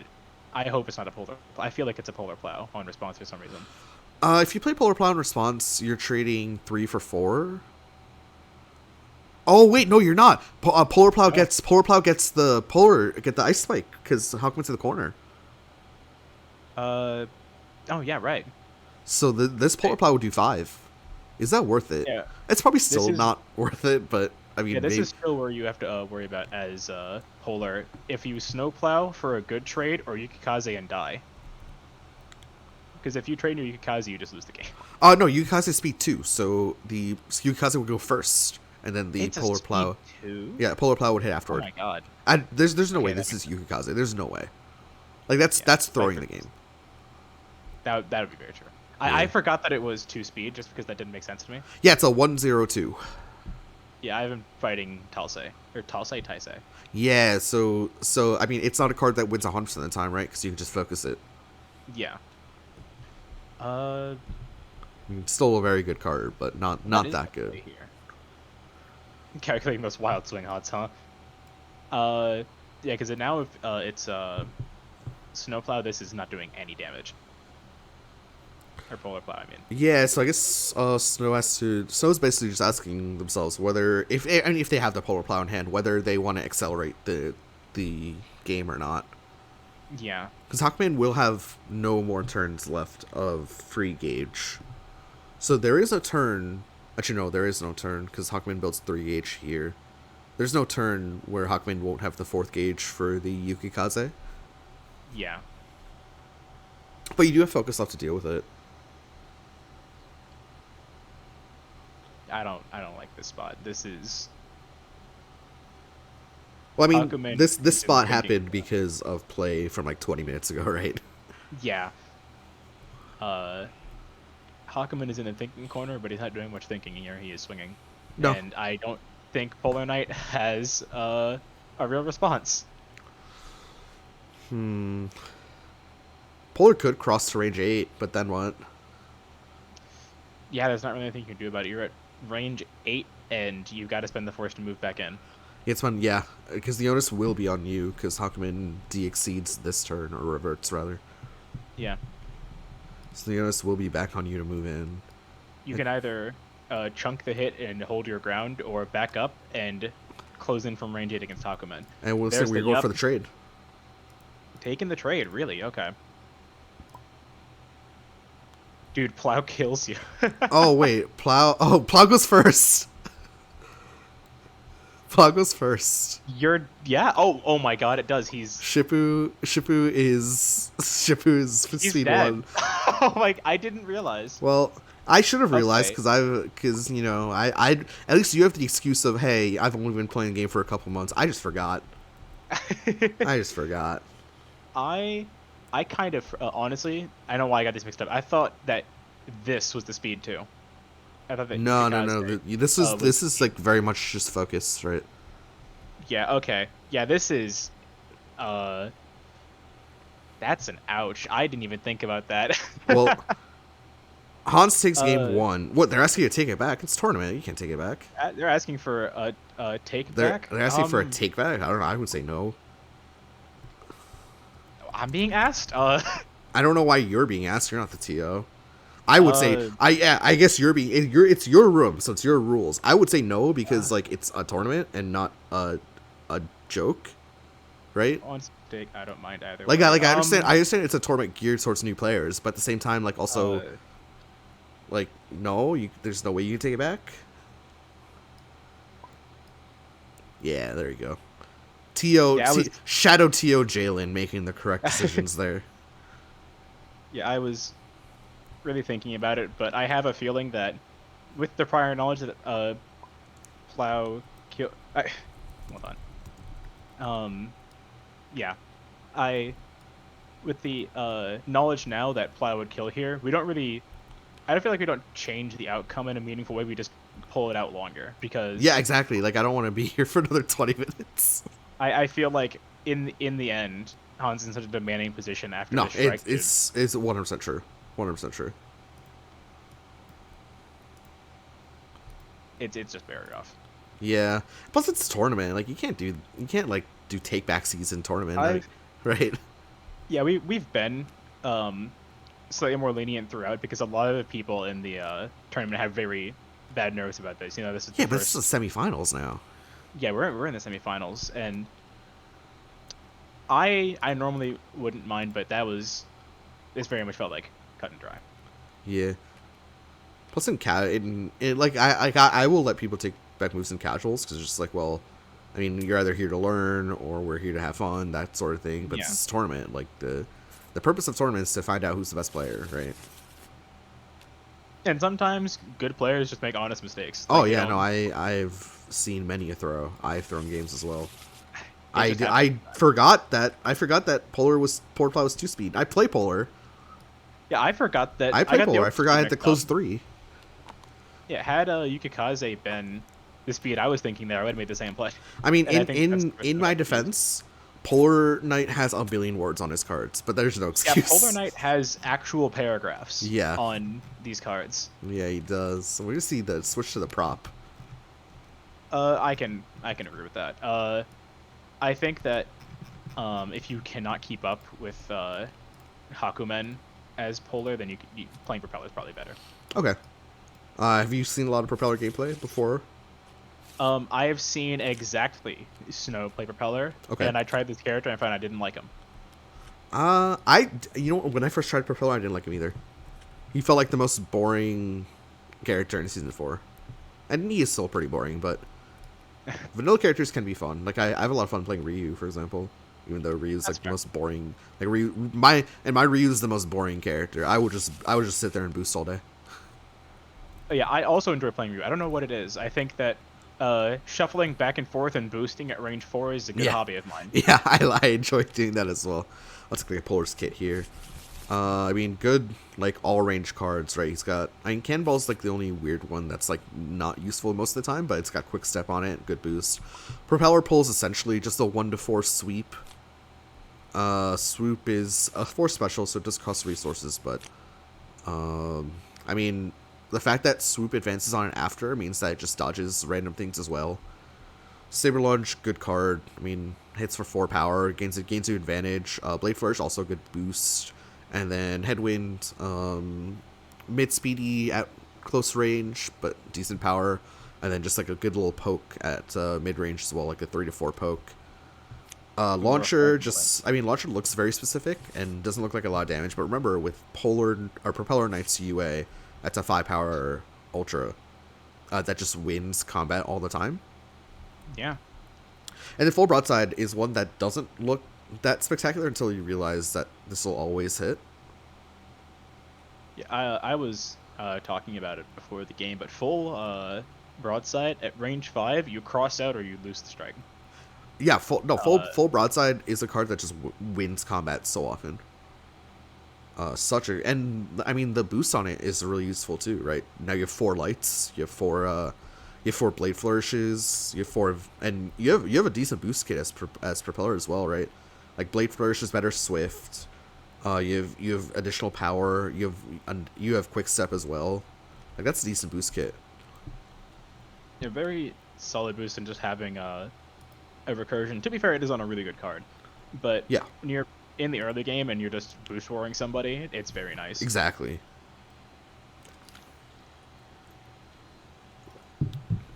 I hope it's not a polar. I feel like it's a polar plow on response for some reason. If you play Polar Plow in response, you're trading 3 for 4. Oh wait, no, you're not. Polar Plow gets the ice spike because Hawkman's in the corner. Oh yeah, right. So this Polar Plow would do 5. Is that worth it? Yeah. It's probably still not worth it, but I mean, yeah, this is still where you have to worry about as Polar. If you Snowplow for a good trade, or Yukikaze and die. Because if you trade your Yukikaze, you just lose the game. No, Yukikaze speed 2, so the Yukikaze will go first, and then the It's a Polar speed Plow. 2? Yeah, Polar Plow would hit Oh afterward. my god. There's no Okay, way that this makes is sense. Yukikaze. There's no way. Like that's Yeah, throwing the game. that would be very true. I Yeah. forgot that it was 2 speed just because that didn't make sense to me. Yeah, it's a 102. Yeah, I've been fighting Talsei. Or Taisei. Yeah, so I mean, it's not a card that wins 100% of the time, right? Because you can just focus it. Yeah. Uh, I mean, still a very good card, but what not is that the good. play here? Calculating those wild swing odds, huh? Yeah, because now if it's Snowplow, this is not doing any damage. Or Polar Plow, I mean. Yeah, so I guess Snow's basically just asking themselves whether if they have the Polar Plow in hand, whether they want to accelerate the game or not. Yeah. Because Hawkman will have no more turns left of free gauge. So there is a turn. Actually, no, there is no turn because Hawkman builds 3 gauge here. There's no turn where Hawkman won't have the 4th gauge for the Yukikaze. Yeah. But you do have focus left to deal with it. I don't like this spot. This is Well, I mean, Hakumen this is spot thinking- happened because of play from like 20 minutes ago, right? Yeah. Hakumen is in the thinking corner, but he's not doing much thinking here. He is swinging. No. And I don't think Polar Knight has a real response. Polar could cross to range 8, but then what? Yeah, there's not really anything you can do about it. You're at range 8, and you've got to spend the force to move back in. It's fun, yeah, because the onus will be on you, because Hakumen de-exceeds this turn, or reverts, rather. Yeah. So the onus will be back on you to move in. You can either chunk the hit and hold your ground, or back up and close in from range 8 against Hakumen. And we'll say There's we're the going yup. for the trade. Taking the trade, really? Okay. Dude, Plow kills you. Oh, wait, Plow goes first. Plow goes first. Yeah. Oh my God, it does. Shippu is He's speed dead. 1. Oh my! I didn't realize. Well, I should have realized Okay. because you know I at least you have the excuse of, hey, I've only been playing the game for a couple months. I just forgot. I just forgot. I kind of honestly, I know why I got this mixed up. I thought that this was the speed too. I thought that No. Yukikaze, This is like very much just focus, right? yeah. Okay. Yeah. This is. That's an ouch. I didn't even think about that. Well, Hans takes Uh, game 1. What, they're asking you to take it back? It's a tournament. You can't take it back. They're asking for a take They're back. asking for a take back. I don't know. I would say no. I'm being asked. I don't know why you're being asked. You're not the TO. I would say Uh, I guess it's your room, so it's your rules. I would say no because like it's a tournament and not a joke, right? on stake, I don't mind either. Like way. I understand it's a tournament geared towards new players, but at the same time, like also like no, there's no way you can take it back. Yeah, there you go. Yeah, Shadow TO Jalen making the correct decisions there. Yeah, I was really thinking about it, but I have a feeling that with the prior knowledge that Plow kill. Hold on. Yeah, with the knowledge now that Plow would kill here, we don't really. I don't feel like we don't change the outcome in a meaningful way. We just pull it out longer because. Yeah, exactly. Like I don't want to be here for another 20 minutes. I feel like in the end, Han's in such a demanding position after No, this strike. it's 100% true. 100% true. It's just very rough. Yeah. Plus, it's a tournament. Like you can't like do take back season tournament, right? Yeah, we've been slightly more lenient throughout because a lot of the people in the tournament have very bad nerves about this. You know, this is Yeah, the but first. this is the semifinals now. Yeah, we're in the semifinals, and I normally wouldn't mind, but this very much felt like cut and dry. Yeah. Plus, I will let people take back moves in casuals because it's just like, well, I mean, you're either here to learn or we're here to have fun, that sort of thing. But Yeah. this is a tournament. Like the purpose of tournament is to find out who's the best player, right? And sometimes good players just make honest mistakes. Oh Like they yeah, no, don't. I've seen many a throw. I've thrown games as well. It just happens. I forgot that Polar Plow was 2-speed. I play Polar. Yeah, I forgot that I I play got the Polar. I forgot I overspeed had to mixed up. close 3. Yeah, had Yukikaze been the speed I was thinking there, I would have made the same play. I mean, And I think that's the in question I my got confused. defense, Polar Knight has a billion words on his cards, but there's no Yeah, Polar excuse. Knight has actual paragraphs Yeah, on these cards. yeah, he does. So we're gonna see the switch to the prop. I can agree with that. I think that if you cannot keep up with Hakumen as Polar, then playing Propeller is probably better. Okay. Have you seen a lot of Propeller gameplay before? I have seen exactly Snow play Propeller, Okay. and I tried this character and I found I didn't like him. You know, when I first tried Propeller, I didn't like him either. He felt like the most boring character in season 4, and he is still pretty boring. But vanilla characters can be fun. Like I have a lot of fun playing Ryu, for example. Even though Ryu's That's like the fair. most boring, like my Ryu is the most boring character. I would just sit there and boost all day. But yeah, I also enjoy playing Ryu. I don't know what it is. I think that shuffling back and forth and boosting at range 4 is a good Yeah, hobby of mine. yeah, I enjoy doing that as well. Let's click a Polar's kit here. I mean, good like all range cards, right? He's got. I mean, Cannonball's like the only weird one that's like not useful most of the time, but it's got quick step on it, good boost. Propeller Pull is essentially just a 1-to-4 sweep. Swoop is a 4 special, so it does cost resources, but I mean, the fact that Swoop advances on it after means that it just dodges random things as well. Saber Lunge, good card. I mean, hits for 4 power, gains you advantage. Blade Flourish, also good boost. And then Headwind, mid speedy at close range, but decent power. And then just like a good little poke at mid range as well, like a 3 to 4 poke. Launcher, just I mean, Launcher looks very specific and doesn't look like a lot of damage. But remember, with Polar or Propeller Knight's UA, that's a 5 power ultra that just wins combat all the time. Yeah. And the full broadside is one that doesn't look that spectacular until you realize that this will always hit. Yeah, I was talking about it before the game, but full broadside at range 5, you cross out or you lose the strike. Yeah, Uh, full broadside is a card that just wins combat so often. And I mean the boost on it is really useful too, right? Now you have 4 lights, you have 4 blade flourishes, and you have a decent boost kit as propeller as well, right? Like blade flourish is better swift. You have additional power. You have quick step as well. Like that's a decent boost kit. yeah, very solid boost and just having a recursion. To be fair, it is on a really good card, but Yeah, when you're in the early game and you're just boost warring somebody, it's very nice. exactly.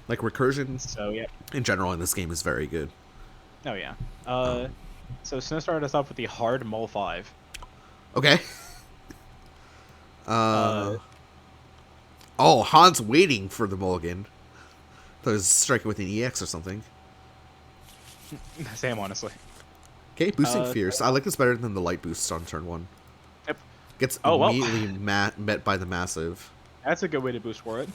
Like recursion So yeah. in general in this game is very good. Oh yeah. Um, So Snow started us off with the hard Mull 5. okay. Uh, Oh, Han's waiting for the mulligan. Thought he was striking with an EX or something. Same honestly. Okay, boosting Uh, fierce. I like this better than the light boost on turn 1. yep. Gets Oh well. immediately met by the massive. That's a good way to boost for it.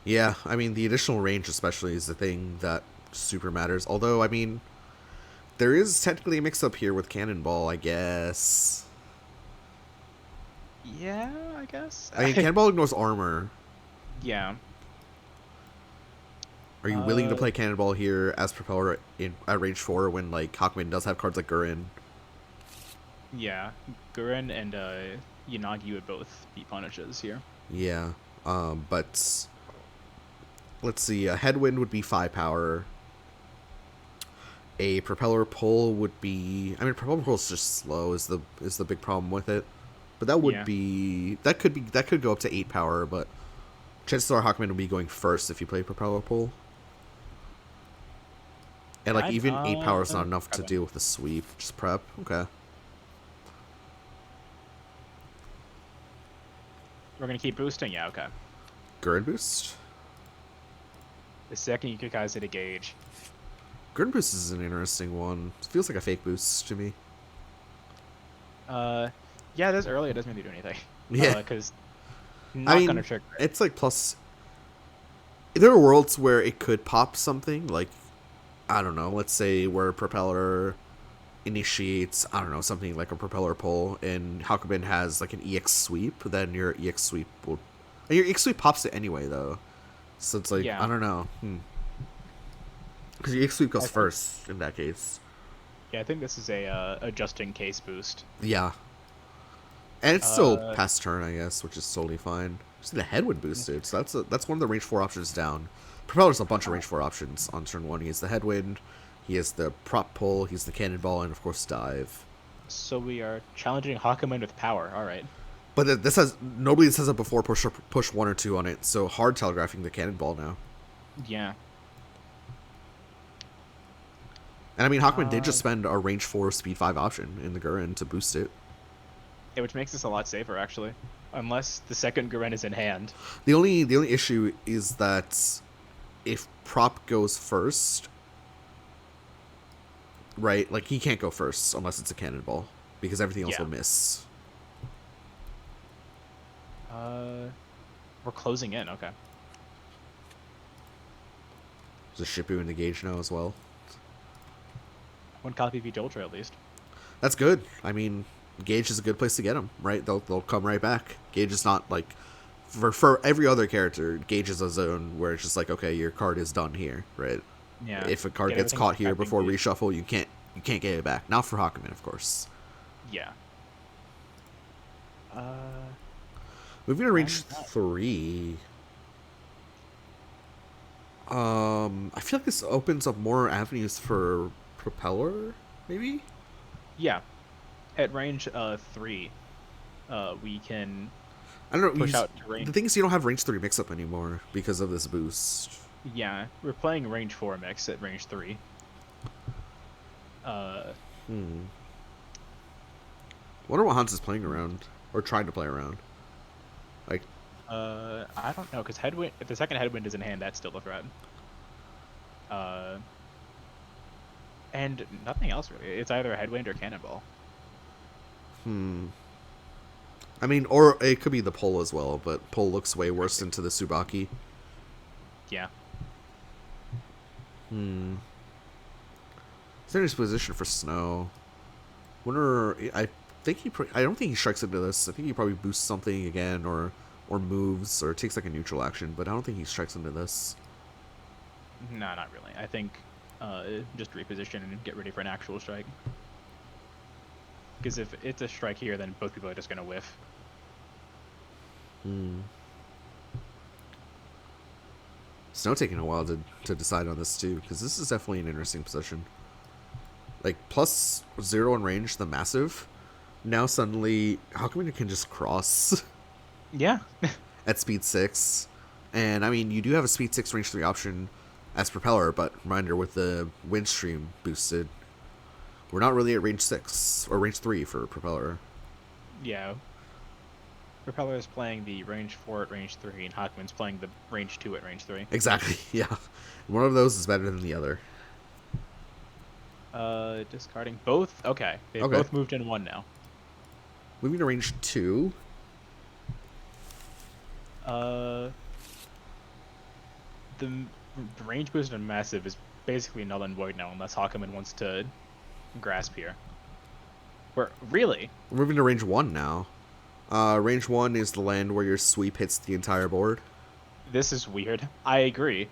Yeah, I mean, the additional range especially is the thing that super matters. Although, I mean, there is technically a mix-up here with Cannonball, I guess. Yeah, I guess. I mean, Cannonball ignores armor. Yeah. Are you willing to play Cannonball here as Propeller at range 4 when, like, Hawkman does have cards like Gurren? Yeah. Gurren and Yanagi would both be punishes here. Yeah, but let's see. A Headwind would be 5 power. A Propeller Pull would be. I mean, Propeller Pull is just slow. Is the big problem with it? But that would Yeah. that could go up to 8 power. But chances are Hawkman will be going first if you play Propeller Pull. And like even 8 power is not enough to Prepping. deal with the sweep. Just prep. Okay. We're gonna keep boosting. Yeah. Okay. Gurren boost. The second you kick guys hit a gauge. Gurren boost is an interesting one. It feels like a fake boost to me. Yeah, it is early. It doesn't really do anything. Yeah. Because I Not gonna mean, trigger it. it's like plus. There are worlds where it could pop something like, I don't know, let's say where a propeller initiates, I don't know, something like a propeller pull, and Hakuben has like an EX sweep, then your EX sweep will. And your EX sweep pops it anyway, though. So it's like, I Yeah, don't know. Because your EX sweep goes I think. first in that case. Yeah, I think this is a just in case boost. Yeah. And it's still Uh, past turn, I guess, which is totally fine. Just the headwind boosted, so that's one of the range 4 options down. Propeller's a bunch of range 4 options on turn 1. He has the headwind, he has the prop pull, he's the cannonball, and of course dive. so we are challenging Hakumen with power. All right. But this has nobody says it before push 1 or 2 on it, so hard telegraphing the cannonball now. Yeah. And I mean, Hawkman did Uh, just spend a range 4 speed 5 option in the Gurren to boost it. yeah, which makes this a lot safer actually, unless the second Garen is in hand. The only issue is that if prop goes first, right? Like he can't go first unless it's a cannonball because everything else Yeah. will miss. Uh, we're closing in. Okay. There's a Shippu in the gauge now as well. One copy of each Ultra at least. That's good. I mean, Gauge is a good place to get them, right? They'll come right back. Gauge is not like for every other character. Gauge is a zone where it's just like, okay, your card is done here, right? Yeah. If a card Get gets everything caught here expecting before the- reshuffle, you can't get it back. Not for Hakumen, of course. Yeah. Uh, Moving to range I'm not- 3. I feel like this opens up more avenues for Propeller, maybe? yeah. At range 3, we can I don't know. push out to The range. thing is, you don't have range 3 mix up anymore because of this boost. Yeah, we're playing range 4 mix at range 3. Uh, Hmm. Wonder what Hans is playing around or trying to play around. Like, I don't know, because headwind. If the second headwind is in hand, that's still a threat. Uh, and nothing else really. It's either a headwind or cannonball. I mean, or it could be the pull as well, but pull looks way worse into the Tsubaki. Yeah. Is there any position for Snow? Wonder. I don't think he strikes into this. I think he probably boosts something again, or moves, or takes like a neutral action. But I don't think he strikes into this. No, not really. I think just reposition and get ready for an actual strike. Because if it's a strike here, then both people are just gonna whiff. Snow taking a while to decide on this too, because this is definitely an interesting position. Like plus 0 in range, the massive. Now suddenly, how come you can just cross Yeah. at speed 6? And I mean, you do have a speed 6 range 3 option as Propeller, but reminder with the Windstream boosted, we're not really at range 6 or range 3 for Propeller. Yeah. Propeller is playing the range 4 at range 3, and Hawkman's playing the range 2 at range 3. Exactly, yeah. One of those is better than the other. Discarding both. Okay, they Okay. both moved in 1 now. Moving to range 2. Uh, the range boost on massive is basically null and void now, unless Hawkman wants to grasp here. Where really? We're moving to range 1 now. Range 1 is the land where your sweep hits the entire board. This is weird. I agree.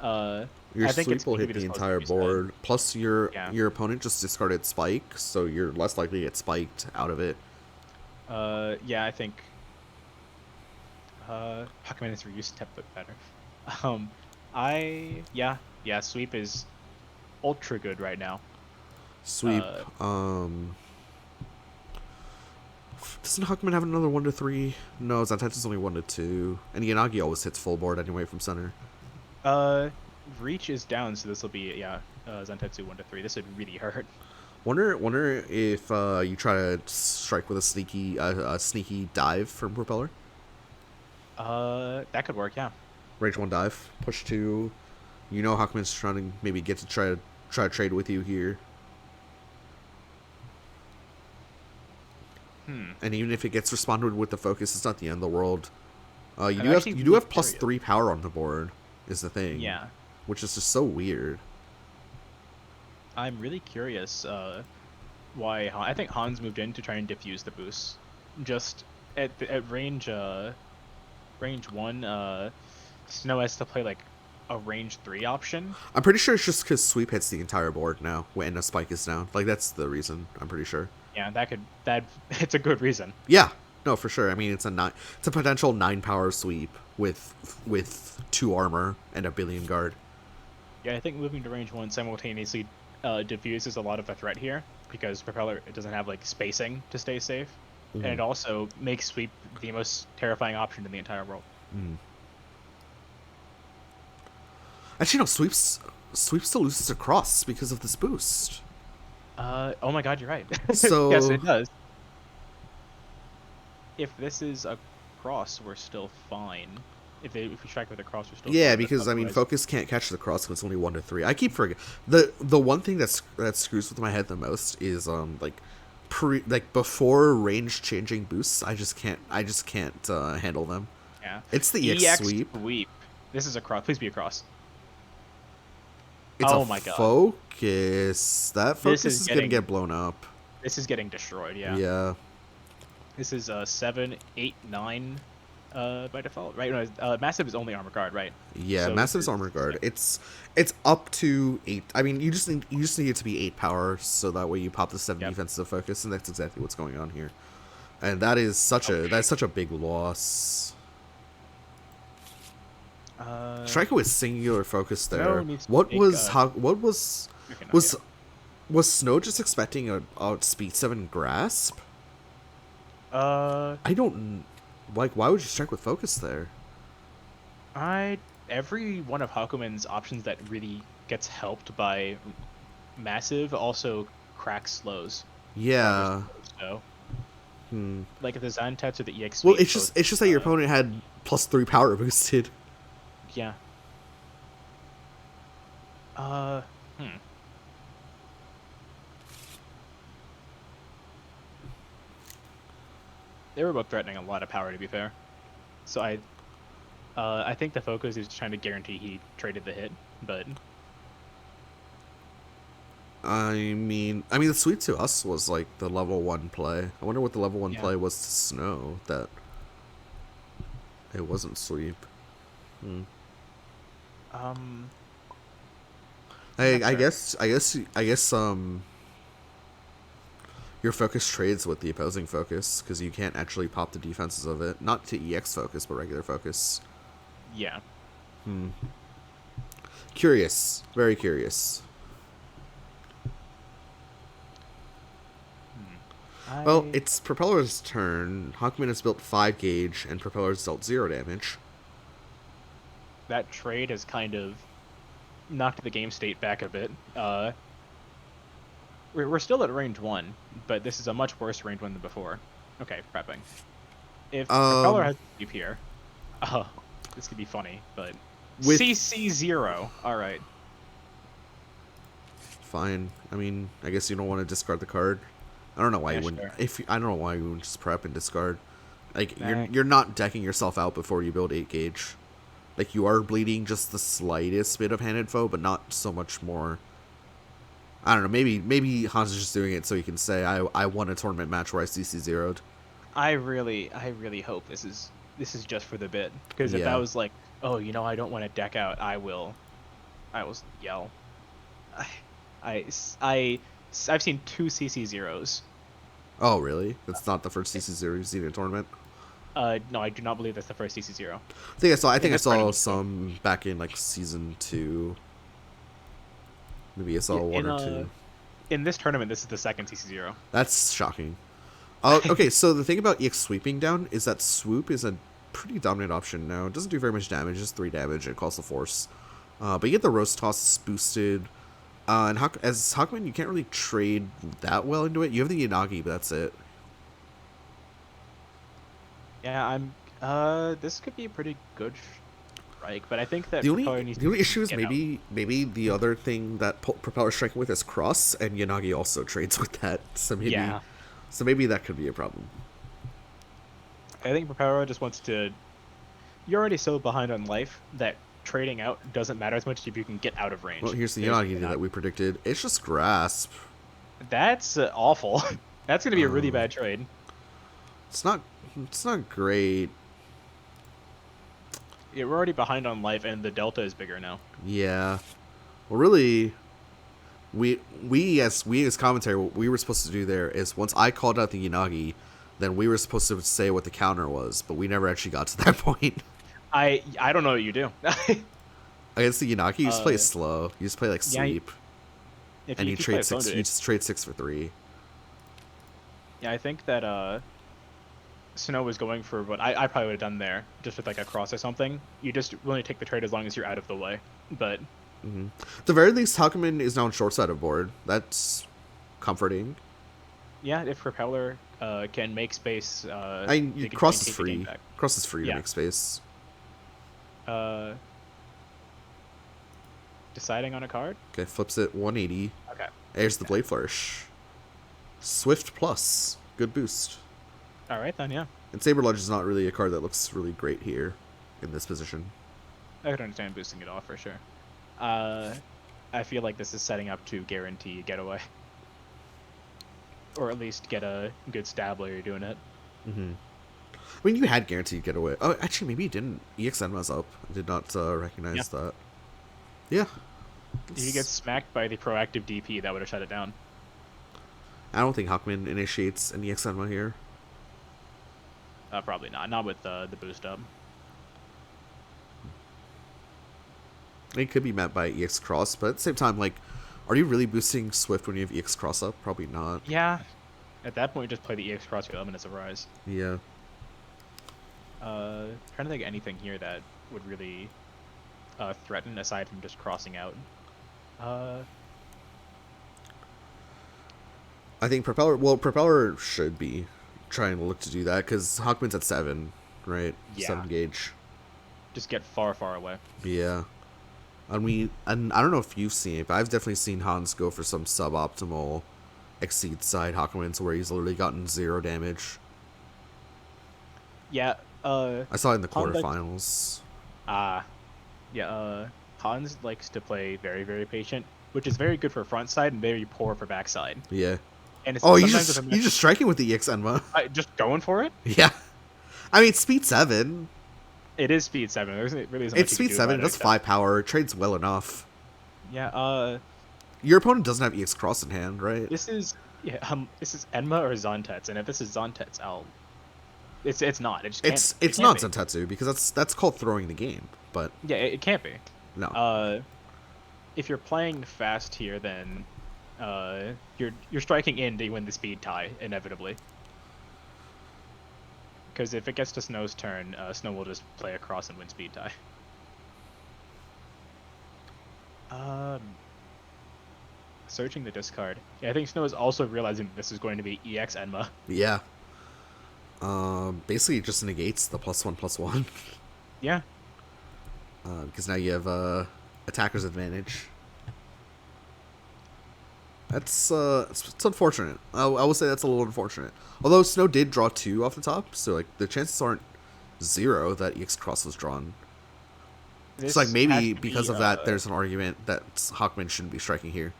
Your I think sweep it's will maybe hit this the close entire to reset. board. Plus, your Yeah. opponent just discarded Spike, so you're less likely to get spiked out of it. Yeah, I think. Hawkman is reused template better. Yeah, sweep is ultra good right now. Sweep. Doesn't Huckman have another 1 to 3? No, Zantetsu's only 1 to 2. And Yanagi always hits full board anyway from center. Reach is down, so this will be Zantetsu 1 to 3. This would really hurt. Wonder if you try to strike with a sneaky dive from Propeller. That could work, yeah. Range 1 dive. Push 2. You know Huckman's trying to maybe get to try to trade with you here. And even if it gets responded with the focus, it's not the end of the world. You I'm do have actually you do really have plus curious. 3 power on the board, is the thing, Yeah, which is just so weird. I'm really curious why I think Hans moved in to try and diffuse the boost. Just at range 1, Snow has to play like a range 3 option. I'm pretty sure it's just because sweep hits the entire board now when a spike is down. Like that's the reason. I'm pretty sure. Yeah, that it's a good reason. Yeah, no, for sure. I mean, it's a potential 9 power sweep with 2 armor and a billion guard. Yeah, I think moving to range 1 simultaneously diffuses a lot of the threat here because Propeller doesn't have like spacing to stay safe, and Mm-hmm. it also makes sweep the most terrifying option in the entire world. Mm-hmm. Actually, no, sweep still loses across because of this boost. Oh my God, you're right. Yes, So it does. If this is a cross, we're still fine. If we strike with a cross, we're still yeah, fine. But because I mean, otherwise, focus can't catch the cross because it's only 1 to 3. I keep forgetting the one thing that screws with my head the most is like before range changing boosts. I just can't handle them. yeah. It's the EX EX sweep. sweep. This is a cross. Please be a cross. It's a Oh my God. focus. That This focus is is gonna getting get blown up. this is getting destroyed. Yeah. Yeah. This is 7, 8, 9 by default, right? No, massive is only armor guard, right? Yeah, So this Massive's is armor guard. It's up to 8. I mean, you just need it to be 8 power, so that way you pop the 7 yep. defensive focus, and that's exactly what's going on here. And that's such a big loss. Striker with singular focus Snow there. needs to What take, was how? What was okay, no, was was Snow just expecting a speed 7 grasp? yeah. I don't like. Why would you strike with focus there? Every one of Hakumen's options that really gets helped by massive also cracks slows. Yeah. So Hmm. like the Zantetsu or the EX Well, sweep. it's just that your opponent had plus 3 power boosted. Yeah. Uh. Hmm. They were both threatening a lot of power, to be fair. So I think the focus is trying to guarantee he traded the hit, but I mean, the sweep to us was like the level 1 play. I wonder what the level 1 yeah. play was to Snow that it wasn't sweep. Hmm. Um. I, Not I sure. guess your focus trades with the opposing focus because you can't actually pop the defenses of it. Not to EX focus, but regular focus. Yeah. Hmm. Curious. Very curious. Well, I it's Propeller's turn. Hawkman has built 5 gauge, and Propeller's dealt 0 damage. that trade has kind of knocked the game state back a bit. We're still at range 1, but this is a much worse range 1 than before. Okay, prepping. If Propeller has to keep here, this could be funny, but With CC0. All right. fine. I mean, I guess you don't want to discard the card. I don't know why Yeah, you wouldn't. sure. I don't know why you wouldn't just prep and discard. Like Nah. you're not decking yourself out before you build 8 gauge. Like you are bleeding just the slightest bit of handed foe, but not so much more. I don't know. Maybe Hans is just doing it so he can say I won a tournament match where I CC zeroed. I really hope this is just for the bit, because if that Yeah. was like, oh, I don't want to deck out, I will yell. I, I, I've seen 2 CC zeros. Oh really? That's not the first CC zero you've seen in a tournament. No, I do not believe that's the first CC zero. I think I saw. I think I this saw tournament, some back in like season 2. Maybe I saw one or two. In this tournament, this is the second CC zero. That's shocking. Okay, so the thing about EX sweeping down is that swoop is a pretty dominant option now. It doesn't do very much damage, just 3 damage. It calls the force. But you get the roast toss boosted. And as Hawkman, you can't really trade that well into it. You have the Yanagi, but that's it. Yeah, this could be a pretty good strike, but I think that The Propeller only needs the only to issue is get out. maybe the other thing that Propeller's striking with is cross, and Yanagi also trades with that. Yeah. So maybe that could be a problem. I think Propeller just wants to you're already so behind on life that trading out doesn't matter as much if you can get out of Well, range. here's the There's Yanagi that we predicted. It's just grasp. That's awful. That's gonna be a really bad trade. It's not. It's not great. Yeah, we're already behind on life, and the delta is bigger now. Yeah. Well, really, we as commentary, what we were supposed to do there is once I called out the Yanagi, then we were supposed to say what the counter was, but we never actually got to that point. I don't know what you do. Against the Yanagi, you just play slow. You just play like Yeah, sweep, and if you you play trade six. You just trade 6 for 3. Yeah, I think that Snow was going for what I probably would have done there, just with like a cross or something. You just willing to take the trade as long as you're out of the way. But At the very least, Hakumen is now on short side of board. That's comforting. yeah, if Propeller can make space, Cross is take the game free. back. Cross is free to Yeah. make space. Uh, deciding on a card. Okay, flips it 180. Okay. There's the Blade Flourish. Swift plus. Good boost. All right then, yeah. And Saber Lunge is not really a card that looks really great here in this position. I could understand boosting it off for sure. I feel like this is setting up to guarantee a getaway. Or at least get a good stab while you're doing it. Mm-hmm. I mean, you had guaranteed getaway. Oh, actually, maybe you didn't. EXN was up. I did not recognize that. Yeah. If you get smacked by the proactive DP, that would have shut it down. I don't think Hawkman initiates an EXN here. Probably not. Not with the boost up. It could be met by EX Cross, but at the same time, like, are you really boosting Swift when you have EX Cross up? Probably not. Yeah. At that point, just play the EX Cross for Minutes of Rise. Yeah. Trying to think of anything here that would really threaten aside from just crossing out. I think Propeller should be trying to look to do that because Hawkman's at 7, right? Yeah. 7 gauge. Just get far, far away. Yeah. And I don't know if you've seen it, but I've definitely seen Hans go for some suboptimal exceed side Hawkman's where he's literally gotten 0 damage. Yeah. I saw it in the Hans quarterfinals. Hans likes to play very, very patient, which is very good for front side and very poor for back side. Yeah. And it's Oh, you just striking with the EX Enma. Just going for it? Yeah. I mean, speed 7. It is speed 7. There's really isn't It's much you speed can do 7. about That's it, 5 power. It trades well enough. Yeah. Your opponent doesn't have EX Cross in hand, right? This is Enma or Zontetsu, and if this is Zontetsu, it's not. It just can't, it's not Zentetsu because that's called throwing the game. But yeah, it can't be. No. If you're playing fast here, then you're striking in to win the speed tie inevitably. Because if it gets to Snow's turn, Snow will just play across and win speed tie. Searching the discard. Yeah, I think Snow is also realizing this is going to be EX Enma. Yeah. Basically, it just negates the +1/+1. Yeah. Because now you have attacker's advantage. That's it's unfortunate. I will say that's a little unfortunate. Although Snow did draw 2 off the top, so like the chances aren't 0 that EX Cross was drawn. It's like maybe because of that, there's an argument that Hawkman shouldn't be striking here.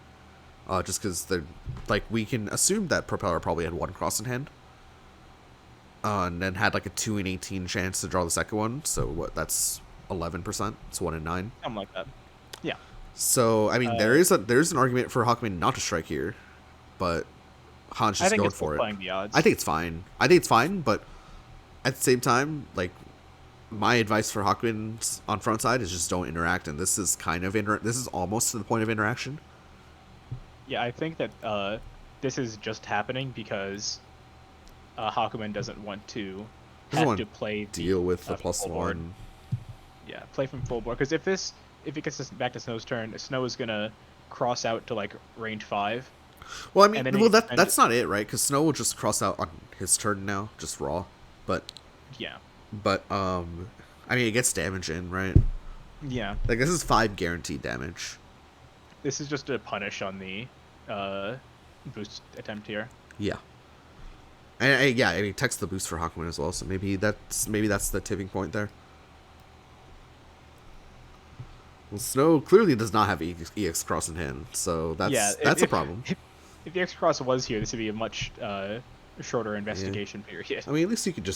Just because they're like we can assume that Propeller probably had 1 cross in hand. And then had like a 2 in 18 chance to draw the second one. So what? That's 11%. It's 1 in 9. Something like that. Yeah. So I mean, there's an argument for Hawkman not to strike here, but Han's just going for it. Playing the odds. I think it's fine. But at the same time, like my advice for Hawkman on front side is just don't interact. And this is kind of this is almost to the point of interaction. Yeah, I think that this is just happening because Hakumen doesn't want to deal with the +1. Yeah, play from full board. Because if it gets us back to Snow's turn, Snow is gonna cross out to like range 5. Well, I mean, that's not it, right? Because Snow will just cross out on his turn now, just raw. But yeah. But I mean, it gets damage in, right? Yeah. Like this is 5 guaranteed damage. This is just a punish on the boost attempt here. Yeah. And yeah, I mean, text the boost for Hawkman as well. So maybe that's the tipping point there. Well, Snow clearly does not have EX Cross in hand, so Yeah, that's a problem. if the X Cross was here, this would be a much shorter Yeah. investigation period. I mean, at least you could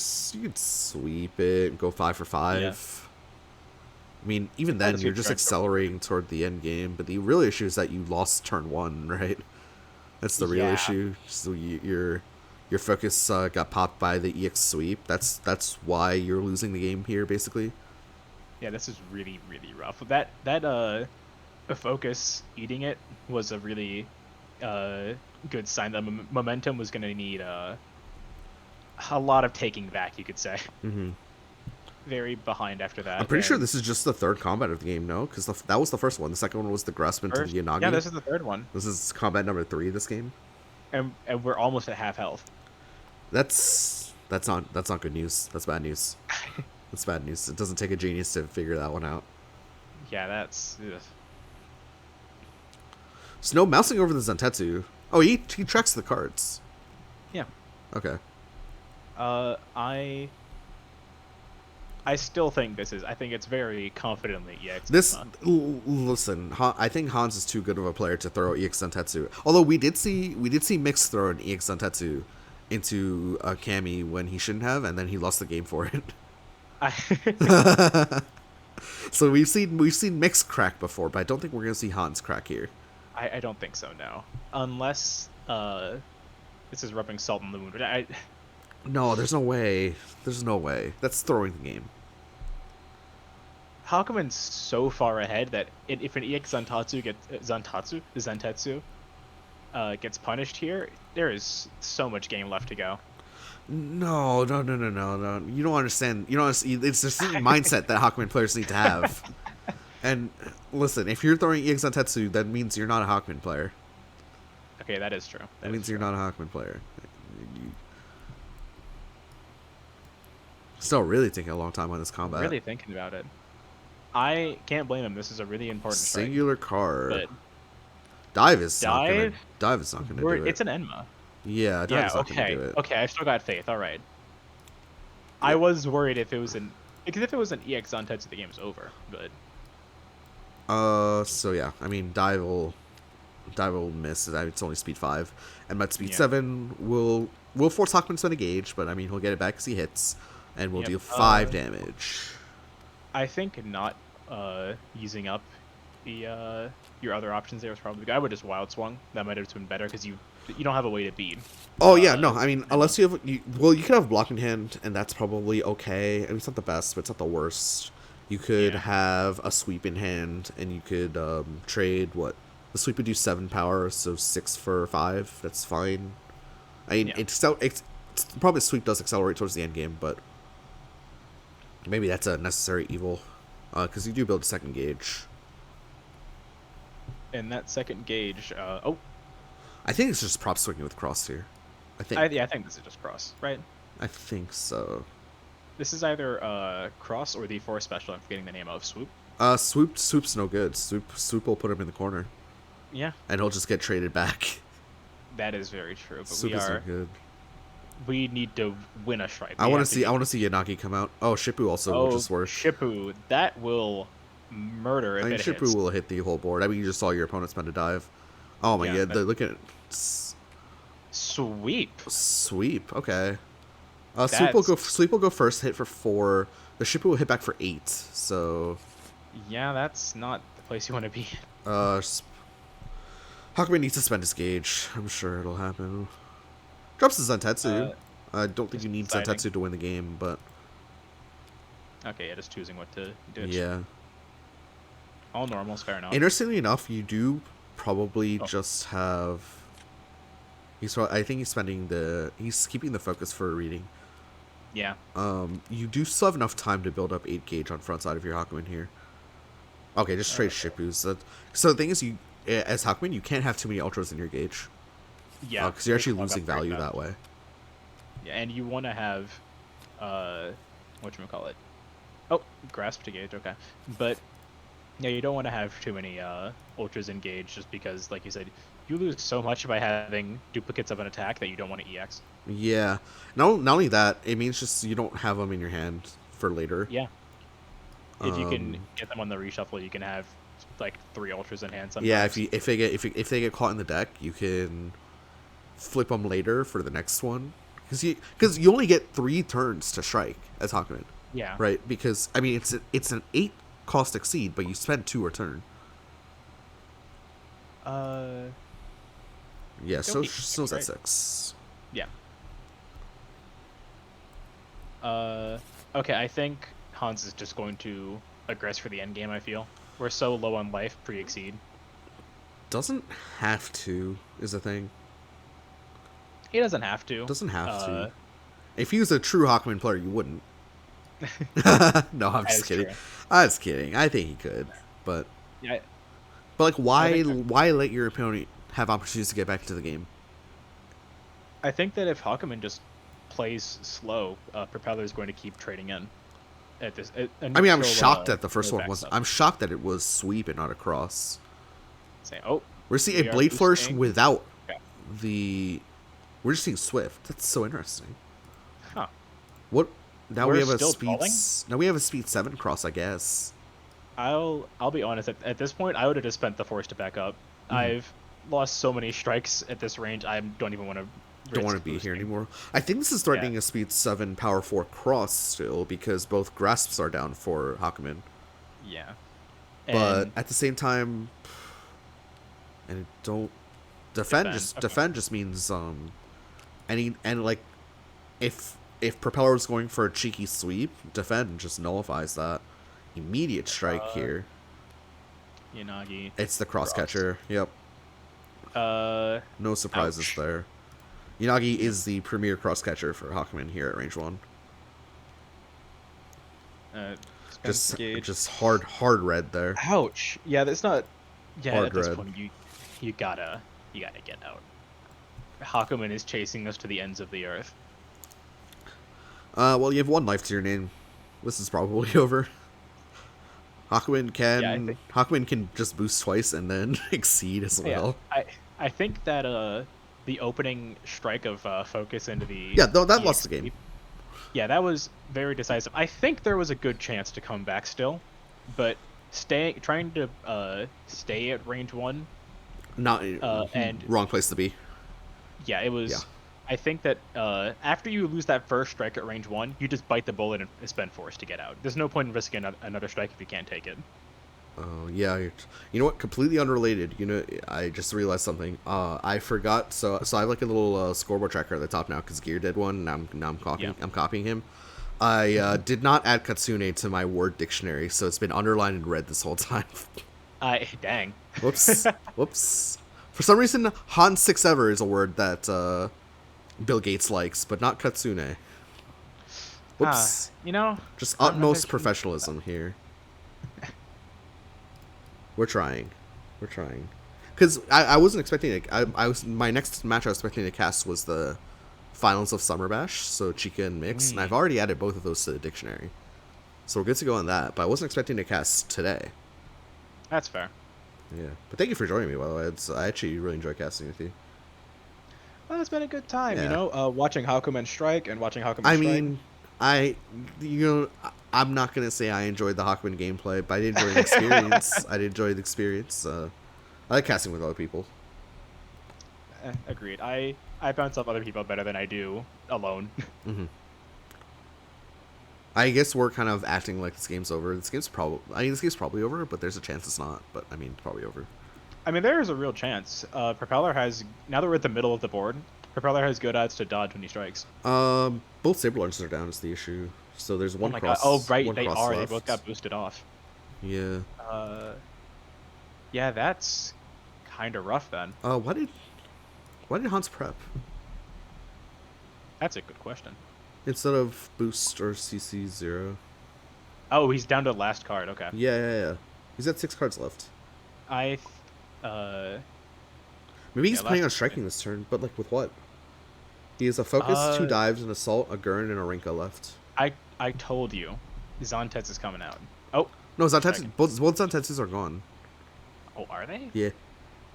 sweep it and go 5 for 5. Yeah, I mean, even I had then, to you're sweep just direct over here. accelerating toward the end game. But the real issue is that you lost turn one, right? That's the real Yeah, issue. So your focus got popped by the EX sweep. That's why you're losing the game here, basically. yeah, this is really really rough. The focus eating it was a really uh good sign that momentum was going to need a lot of taking back, you could say. Hmm. Very behind after I'm that. pretty sure And this is just the third combat of the game, no? Because that was the first one. The second one was the grasp into the first, yeah, Yanagi. this is the third one, This is combat number 3 of this game. and we're almost at half health. That's not good news. That's bad news. That's bad news. It doesn't take a genius to figure that one out. Yeah, that's ugh. Snow mousing over the Zantetsu. Oh, he tracks the cards. Yeah. Okay. Uh, I I still think this is. I think it's very confidently EX. Listen. I think Hans is too good of a player to throw EX Zantetsu. Although we did see Mix throw an EX Zantetsu into Kami when he shouldn't have, and then he lost the game for it. I So we've seen Mix crack before, but I don't think we're gonna see Hans crack here. I don't think so. No, unless this is rubbing salt in the wound. But I No, there's no way. There's no way. That's throwing the game. Hakumen's so far ahead that if an EX Zantetsu gets punished here, there is so much game left to go. No, no, no, no, no, no. You don't understand. You don't. It's a certain mindset that Hakumen players need to have. And listen, if you're throwing EX on Tetsu, that means you're not a Hakumen player. Okay, that is true. That means you're not a Hakumen player. You... Still really taking a long time on this combat. Really thinking about it. I can't blame him. This is a really important strike. Singular card. But Dive is not gonna. dive, Dive is not gonna do it. it's an Enma. Yeah, Dive Yeah. is not gonna Okay. do it. Okay. I still got faith. All right. I Yeah. was worried if it was an because if it was an EX on Tetsu, the game's over. But So yeah, I mean, Dive will miss. It's only speed 5, and at speed Yeah. 7 will force Hakumen to spend a gauge, but I mean he'll get it back because he hits, and will Yep. deal 5 damage. I think not using up the your other options there was probably good. I would just wild swung. That might have been better because you don't have a way to beat. Oh yeah, no, I mean unless you have you could have block in hand, and that's probably okay. I mean, it's not the best, but it's not the worst. You could Yeah. have a sweep in hand, and you could trade what the sweep would do 7 power, so 6 for 5. That's fine. I mean, Yeah. it's probably sweep does accelerate towards the end game, but maybe that's a necessary evil, because you do build a second gauge. And that second gauge. Oh, I think it's just prop swinging with cross here. I think yeah, I think this is just cross, right? I think so. This is either cross or the force special. I'm forgetting the name of swoop. Swoop's no good. Swoop will put him in the corner, Yeah, and he'll just get traded back. that is very true. But Swoop is no good. we need to win a strike. I want to see Yanagi come out. Oh, Shippu also, which is worse. Shippu, that will murder if I mean, it Shippu hits. will hit the whole board. I mean, you just saw your opponent spend a dive. Oh my Yeah, god, look at Sweep. sweep. Okay. Sweep will go first, hit for 4. The Shippu will hit back for 8. So, Yeah, that's not the place you want to be. Hakumen needs to spend his gauge. I'm sure it'll happen. Drops the Zantetsu. I don't think you need deciding. Zantetsu to win the game, but Okay, yeah, just choosing what to do. yeah. All normals, fair enough. Interestingly enough, you do probably Oh. just have. I think he's keeping the focus for a reading. Yeah. You do still have enough time to build up 8 gauge on front side of your Hakumen here. Okay, just trade Shippu's. So the thing is, as Hakumen, you can't have too many ultras in your gauge. Yeah. Because you're actually I'll losing upgrade value that way. Yeah, and you want to have, whatchamacallit? Oh, grasp to gauge, okay. But, yeah, you don't want to have too many ultras in gauge just because, like you said, you lose so much by having duplicates of an attack that you don't want to EX. Yeah. Not only that, it means just you don't have them in your hand for later. Yeah. If you can get them on the reshuffle, you can have like 3 ultras in hand sometimes. Yeah, if they get caught in the deck, you can flip them later for the next one, because you only get 3 turns to strike as Hakumen, Yeah. right? Because I mean it's an 8 cost exceed, but you spend 2 a turn. Yeah, so Okay, Snow's at right? 6. Yeah. Okay, I think Hans is just going to aggress for the end game. I feel we're so low on life pre-exceed. Doesn't have to is the thing. He doesn't have to. Doesn't have to. Uh, If he was a true Hawkman player, you wouldn't. No, I'm that just is kidding. true. I was kidding. I think he could, but Yeah, like, I why think let your opponent have opportunities to get back into the game? I think that if Hakumen just plays slow, Propeller is going to keep trading in at this. I mean, I'm Until, shocked that the first no one was. backs up. I'm shocked that it was sweep and not a cross. Say, oh, We're seeing a we are blade flourish boosting. without Okay. the. We're just seeing swift. That's so interesting. Huh. What? Now We're we have a still speed. calling? Now we have a speed 7 cross, I guess. I'll be honest. At this point, I would have just spent the force to back up. Mm-hmm. I've lost so many strikes at this range. I don't even want to Don't want to risk be here boosting. anymore. I think this is Yeah. threatening a speed 7 power 4 cross still, because both grasps are down for Hakumen. Yeah. But And at the same time, and don't defend. defend. Just Okay. defend just means like if Propeller was going for a cheeky sweep, defend just nullifies that. Immediate strike here. Yanagi. It's the cross catcher. Yep. No surprises Ouch. there. Yanagi is the premier cross catcher for Hakumen here at range 1. Spence gauge. Just hard red there. Ouch. Yeah, that's not. Yeah, Hard at this red. point, you gotta get out. Hakumen is chasing us to the ends of the earth. Well, you have 1 life to your name. This is probably over. Hakumen Yeah, I think. can just boost twice and then exceed as well. Yeah, I think that the opening strike of focus into the Yeah, no, that lost EXP, the game. Yeah, that was very decisive. I think there was a good chance to come back still, but trying to stay at range 1. Not And wrong place to be. yeah, it was. Yeah. I think that after you lose that first strike at range 1, you just bite the bullet and spend force to get out. There's no point in risking another strike if you can't take it. Oh yeah, you know what? Completely unrelated. You know, I just realized something. I forgot. So I have like a little scoreboard tracker at the top now because Gear did one. Now I'm copying. Yeah. I'm copying him. I did not add Katsune to my word dictionary, so it's been underlined in red this whole time. Dang. Whoops. Whoops. For some reason, Jans6ever is a word that Bill Gates likes, but not Katsune. Whoops. You know, Just I'm utmost actually- professionalism here. We're trying. Because I wasn't expecting it. I was my next match I was expecting to cast was the finals of Summer Bash, so Chica and Mix, and I've already added both of those to the dictionary. So we're good to go on that, but I wasn't expecting to cast today. That's fair. Yeah. But thank you for joining me, by the way. I actually really enjoy casting with you. Well, it's been a good time, Yeah. you know, watching Hakumen strike and watching Hakumen I strike. mean, I'm not going to say I enjoyed the Hawkman gameplay, but I did enjoy the experience. I did enjoy the experience. I like casting with other people. Agreed. I bounce off other people better than I do alone. Mm-hmm. I guess we're kind of acting like this game's over. This game's probably over, but there's a chance it's not. But I mean, it's probably over. I mean, there is a real chance. Propeller has, now that we're at the middle of the board, Propeller has good odds to dodge when he strikes. Both saber launchers are down is the issue. So there's one Oh my cross. god. Oh, right, one they cross are. left. They both got boosted off. Yeah. Yeah, that's kind of rough then. Why did Hans prep That's a good question. instead of boost or CC 0? Oh, he's down to the last card. Okay. Yeah. He's got 6 cards left. Maybe he's Yeah, planning on last- striking this turn, but like with what? He has a focus, 2 dives, an assault, a Gurn, and a Rinka left. I told you, Zantetsu is coming out. Oh. No, Zantetsu, Second. both Zantetsus are gone. Oh, are they? Yeah.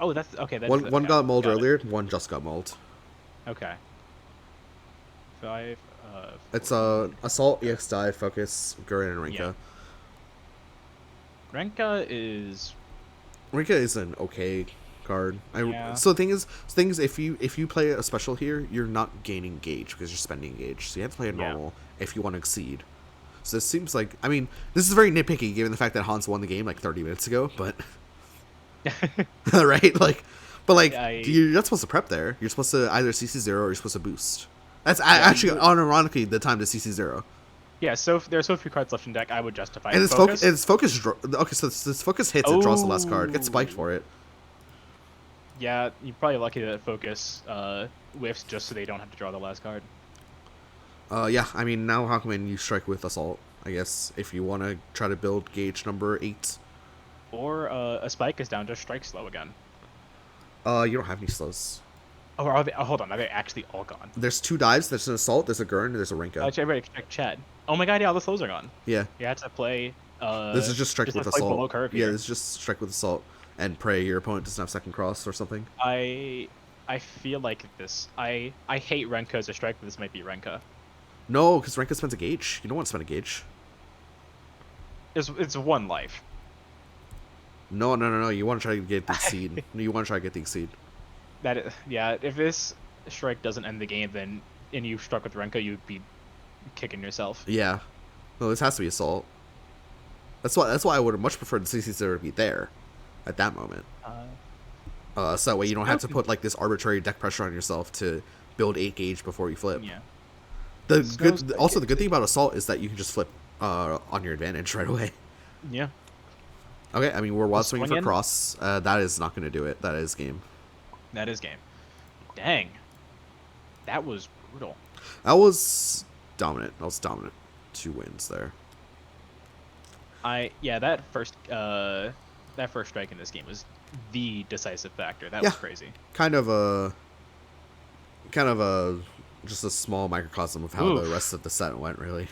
Oh, that's okay. That's One okay, got mauled got it. earlier, one just got mauled. Okay. 5. It's assault, EX dive, focus, Gurn, and Rinka. Yeah. Renka is Rika is an okay card. Yeah. So the thing is, if you play a special here, you're not gaining gauge because you're spending gauge. So you have to play a Yeah. normal if you want to exceed. So this seems like, I mean, this is very nitpicky given the fact that Hans won the game like 30 minutes ago, but right, like, but like I you're not supposed to prep there. You're supposed to either CC0 or you're supposed to boost. That's yeah. actually unironically the time to CC0. Yeah. So there are so few cards left in deck. I would justify And it. it's Focus. okay, so this focus hits, it draws the last card, gets spiked for it. Yeah, you're probably lucky that focus whiffs just so they don't have to draw the last card. Yeah, I mean, now how come you strike with assault? I guess if you want to try to build gauge number 8. Or a spike is down, just strike slow again. You don't have any slows. Oh, are they? Oh, hold on, are they actually all gone? There's 2 dives. There's an assault. There's a Gurn. And there's a Rinka. Check Chad. Oh my god, yeah, all the slows are gone. Yeah. You had to play. This is just strike with play below assault. curve Yeah, here. this is just strike with assault and pray your opponent doesn't have second cross or something. I feel like this. I hate Renka as a strike, but this might be Renka. No, because Rinka spends a gauge. You don't want to spend a gauge. It's one life. No. You want to try to get the exceed. You want to try to get the exceed. Yeah. If this strike doesn't end the game, then and you struck with Renka, you'd be kicking yourself. Yeah. No, this has to be assault. That's why I would have much preferred the CC0 to be there at that moment. So that way you don't have to put like this arbitrary deck pressure on yourself to build 8 gauge before you flip. Yeah. The good thing about assault is that you can just flip on your advantage right away. Yeah. Okay, I mean we're wild swinging swing for in? cross. That is not going to do it. That is game. That is game. Dang. That was brutal. That was dominant. 2 wins there. That first strike in this game was the decisive factor. That Yeah. was crazy. Kind of a just a small microcosm of how the rest of the set went, really.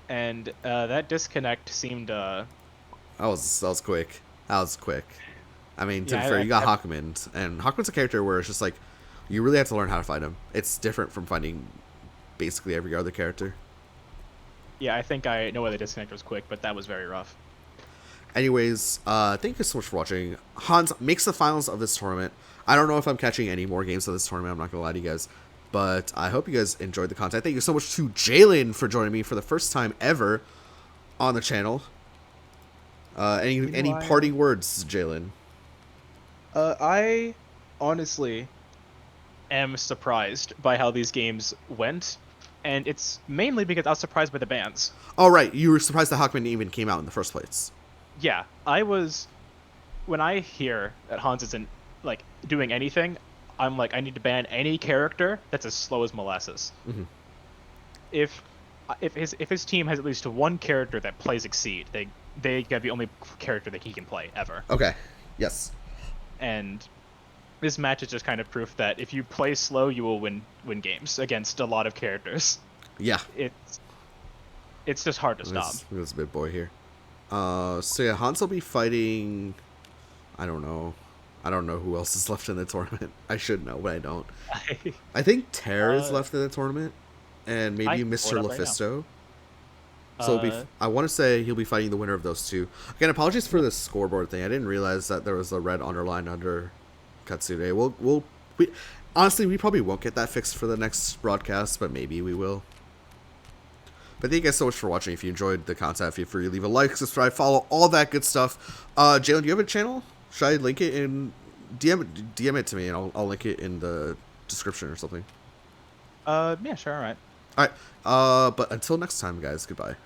And that disconnect seemed That was quick. That was quick. I mean, to Yeah, be fair, I- you got I- Hawkman, and Hawkman's a character where it's just like you really have to learn how to fight him. It's different from fighting basically every other character. Yeah, I think I know why the disconnect was quick, but that was very rough. Anyways, thank you so much for watching. Hans makes the finals of this tournament. I don't know if I'm catching any more games of this tournament. I'm not gonna lie to you guys, but I hope you guys enjoyed the content. Thank you so much to Jalen for joining me for the first time ever on the channel. Any parting words, Jalen? I honestly am surprised by how these games went, and it's mainly because I was surprised by the bans. Oh right, you were surprised that Hawkman even came out in the first place. Yeah, I was. When I hear that Hans isn't like doing anything, I'm like, I need to ban any character that's as slow as molasses. Mhm. If his team has at least one character that plays Exceed, they get the only character that he can play ever. Okay. Yes. And this match is just kind of proof that if you play slow, you will win games against a lot of characters. Yeah. It's just hard to stop. This a big boy here. So yeah, Hans will be fighting. I don't know who else is left in the tournament. I should know, but I don't. I think Terra is left in the tournament, and maybe Mr. Lufisto. So I want to say he'll be fighting the winner of those two. Again, apologies for the scoreboard thing. I didn't realize that there was a red underline under Catsune. Honestly, we probably won't get that fixed for the next broadcast, but maybe we will. But thank you guys so much for watching. If you enjoyed the content, feel free to leave a like, subscribe, follow, all that good stuff. Jalen, do you have a channel? Should I link it in DM it to me, and I'll link it in the description or something. Yeah, sure, all right. All right. But until next time, guys. Goodbye.